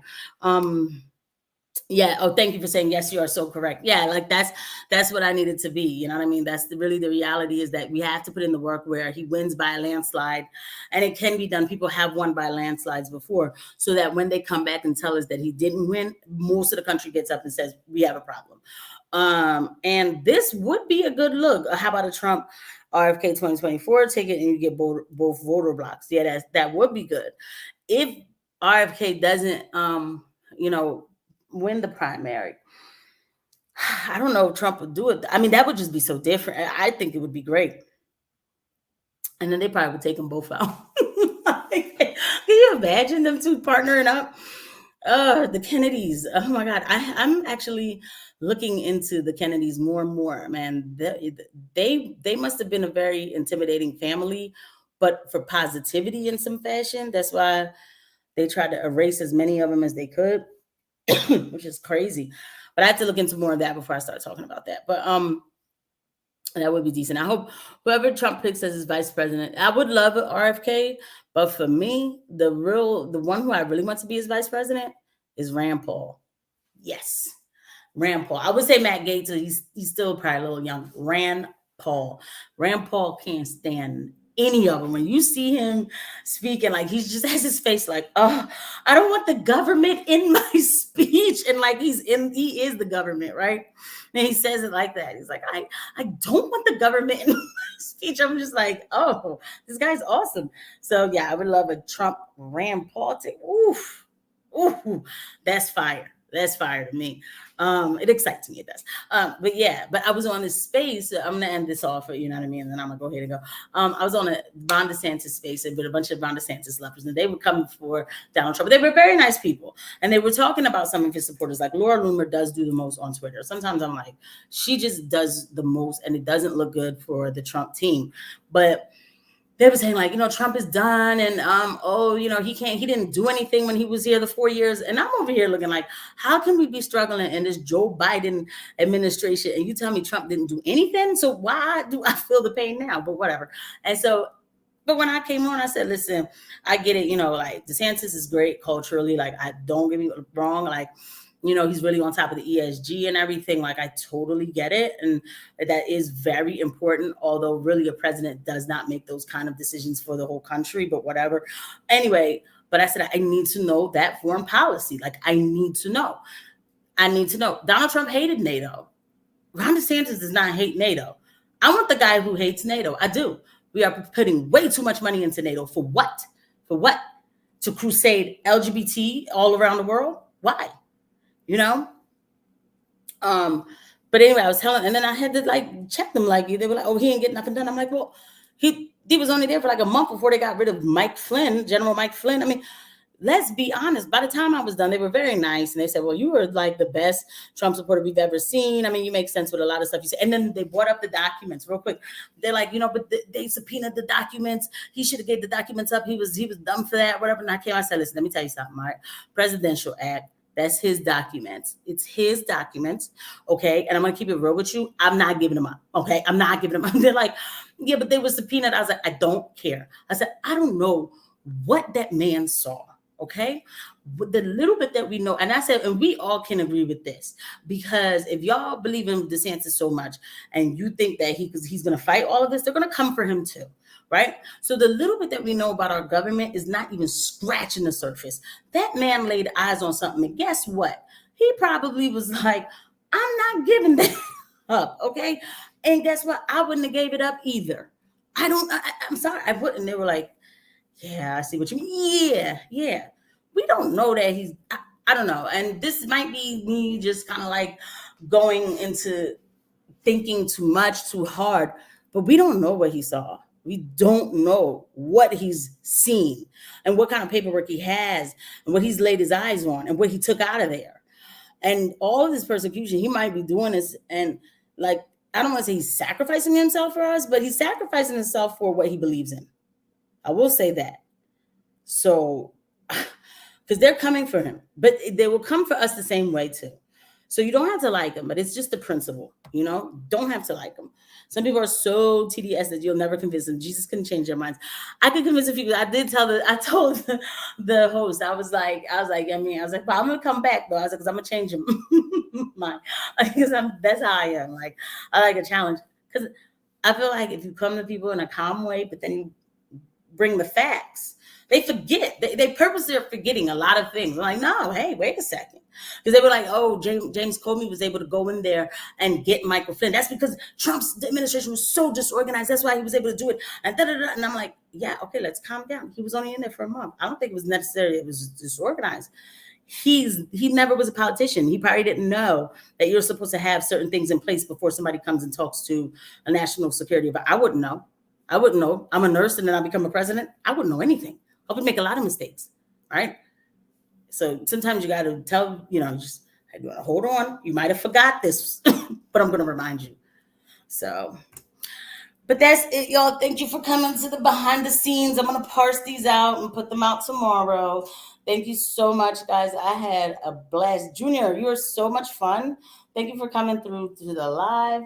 Yeah. Oh, thank you for saying, yes, you are so correct. Yeah. Like that's what I needed to be. You know what I mean? That's really the reality, is that we have to put in the work where he wins by a landslide, and it can be done. People have won by landslides before, so that when they come back and tell us that he didn't win, most of the country gets up and says, we have a problem. And this would be a good look. How about a Trump RFK 2024 ticket and you get both voter blocks? Yeah, that would be good. If RFK doesn't, win the primary, I don't know if Trump would do it. I mean, that would just be so different. I think it would be great. And then they probably would take them both out. Can you imagine them two partnering up? The Kennedys. Oh my God. I'm actually looking into the Kennedys more and more, man. They must have been a very intimidating family, but for positivity in some fashion. That's why they tried to erase as many of them as they could, which is crazy. But I have to look into more of that before I start talking about that. But that would be decent. I hope whoever Trump picks as his vice president, I would love an RFK. But for me, the one who I really want to be his vice president is Rand Paul. Yes, Rand Paul. I would say Matt Gaetz. He's still probably a little young. Rand Paul. Rand Paul can't stand any of them. When you see him speaking, like, he just has his face like, oh, I don't want the government in my speech. And like he is the government, right? And he says it like that. He's like, I don't want the government in my speech. I'm just like, oh, this guy's awesome. So yeah, I would love a Trump Rand Paul take. Oof, that's fire. That's fire to me. It excites me. It does. But I was on this space. I'm going to end this off, you know what I mean? And then I'm going to go ahead and go. I was on a Ron DeSantis space with a bunch of Ron DeSantis lovers, and they were coming for Donald Trump. They were very nice people. And they were talking about some of his supporters. Like Laura Loomer does do the most on Twitter. Sometimes I'm like, she just does the most, and it doesn't look good for the Trump team. But they were saying, like, Trump is done, and he didn't do anything when he was here the 4 years. And I'm over here looking like, how can we be struggling in this Joe Biden administration and you tell me Trump didn't do anything? So why do I feel the pain now? But whatever. And so, but when I came on, I said, listen, I get it. Like, DeSantis is great culturally. Like, I don't get me wrong. Like, he's really on top of the ESG and everything. Like, I totally get it. And that is very important, although really a president does not make those kind of decisions for the whole country, but whatever. Anyway, but I said, I need to know that foreign policy. Like, I need to know. Donald Trump hated NATO. Ron DeSantis does not hate NATO. I want the guy who hates NATO. I do. We are putting way too much money into NATO. For what? For what? To crusade LGBT all around the world? Why? But anyway, I was telling, and then I had to like check them. Like, they were like, oh, he ain't getting nothing done. I'm like, well, he was only there for like a month before they got rid of General Mike Flynn. I mean, let's be honest. By the time I was done, they were very nice. And they said, well, you were like the best Trump supporter we've ever seen. I mean, you make sense with a lot of stuff you said. And then they brought up the documents real quick. They're like, but they subpoenaed the documents. He should have gave the documents up. He was dumb for that, whatever. And I said, listen, let me tell you something, all right? Presidential Act. That's his documents. It's his documents. Okay. And I'm going to keep it real with you. I'm not giving them up. Okay. I'm not giving them up. They're like, yeah, but they were subpoenaed. I was like, I don't care. I said, I don't know what that man saw. Okay, with the little bit that we know, and I said, and we all can agree with this, because if y'all believe in DeSantis so much, and you think that he's going to fight all of this, they're going to come for him too, right? So the little bit that we know about our government is not even scratching the surface. That man laid eyes on something, and guess what? He probably was like, "I'm not giving that up," okay? And guess what? I wouldn't have gave it up either. I'm sorry, I wouldn't. They were like, "Yeah, I see what you mean. Yeah. We don't know that I don't know." And this might be me just kind of like going into thinking too much, too hard, but we don't know what he saw. We don't know what he's seen and what kind of paperwork he has and what he's laid his eyes on and what he took out of there. And all of this persecution, he might be doing this. And like, I don't want to say he's sacrificing himself for us, but he's sacrificing himself for what he believes in. I will say that. So, because they're coming for him, but they will come for us the same way too. So you don't have to like him, but it's just the principle, don't have to like him. Some people are so TDS that you'll never convince them. Jesus couldn't change their minds. I could convince a few. I told the host, I was like, but I'm going to come back though. I was like, because I'm going to change him mind. Because that's how I am. Like, I like a challenge. Because I feel like if you come to people in a calm way, but then you bring the facts, they forget. They purposely are forgetting a lot of things. I'm like, no, hey, wait a second. Because they were like, oh, James Comey was able to go in there and get Michael Flynn. That's because Trump's administration was so disorganized. That's why he was able to do it. And da-da-da. And I'm like, yeah, okay, let's calm down. He was only in there for a month. I don't think it was necessary. It was disorganized. He never was a politician. He probably didn't know that you're supposed to have certain things in place before somebody comes and talks to a national security. But I wouldn't know. I'm a nurse and then I become a president. I wouldn't know anything. I would make a lot of mistakes, right? So sometimes you got to tell, just hold on. You might have forgot this, but I'm going to remind you. So, but that's it, y'all. Thank you for coming to the behind the scenes. I'm going to parse these out and put them out tomorrow. Thank you so much, guys. I had a blast. Junior, you were so much fun. Thank you for coming through to the live.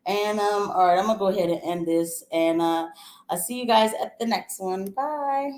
And all right, I'm going to go ahead and end this. And I'll see you guys at the next one. Bye.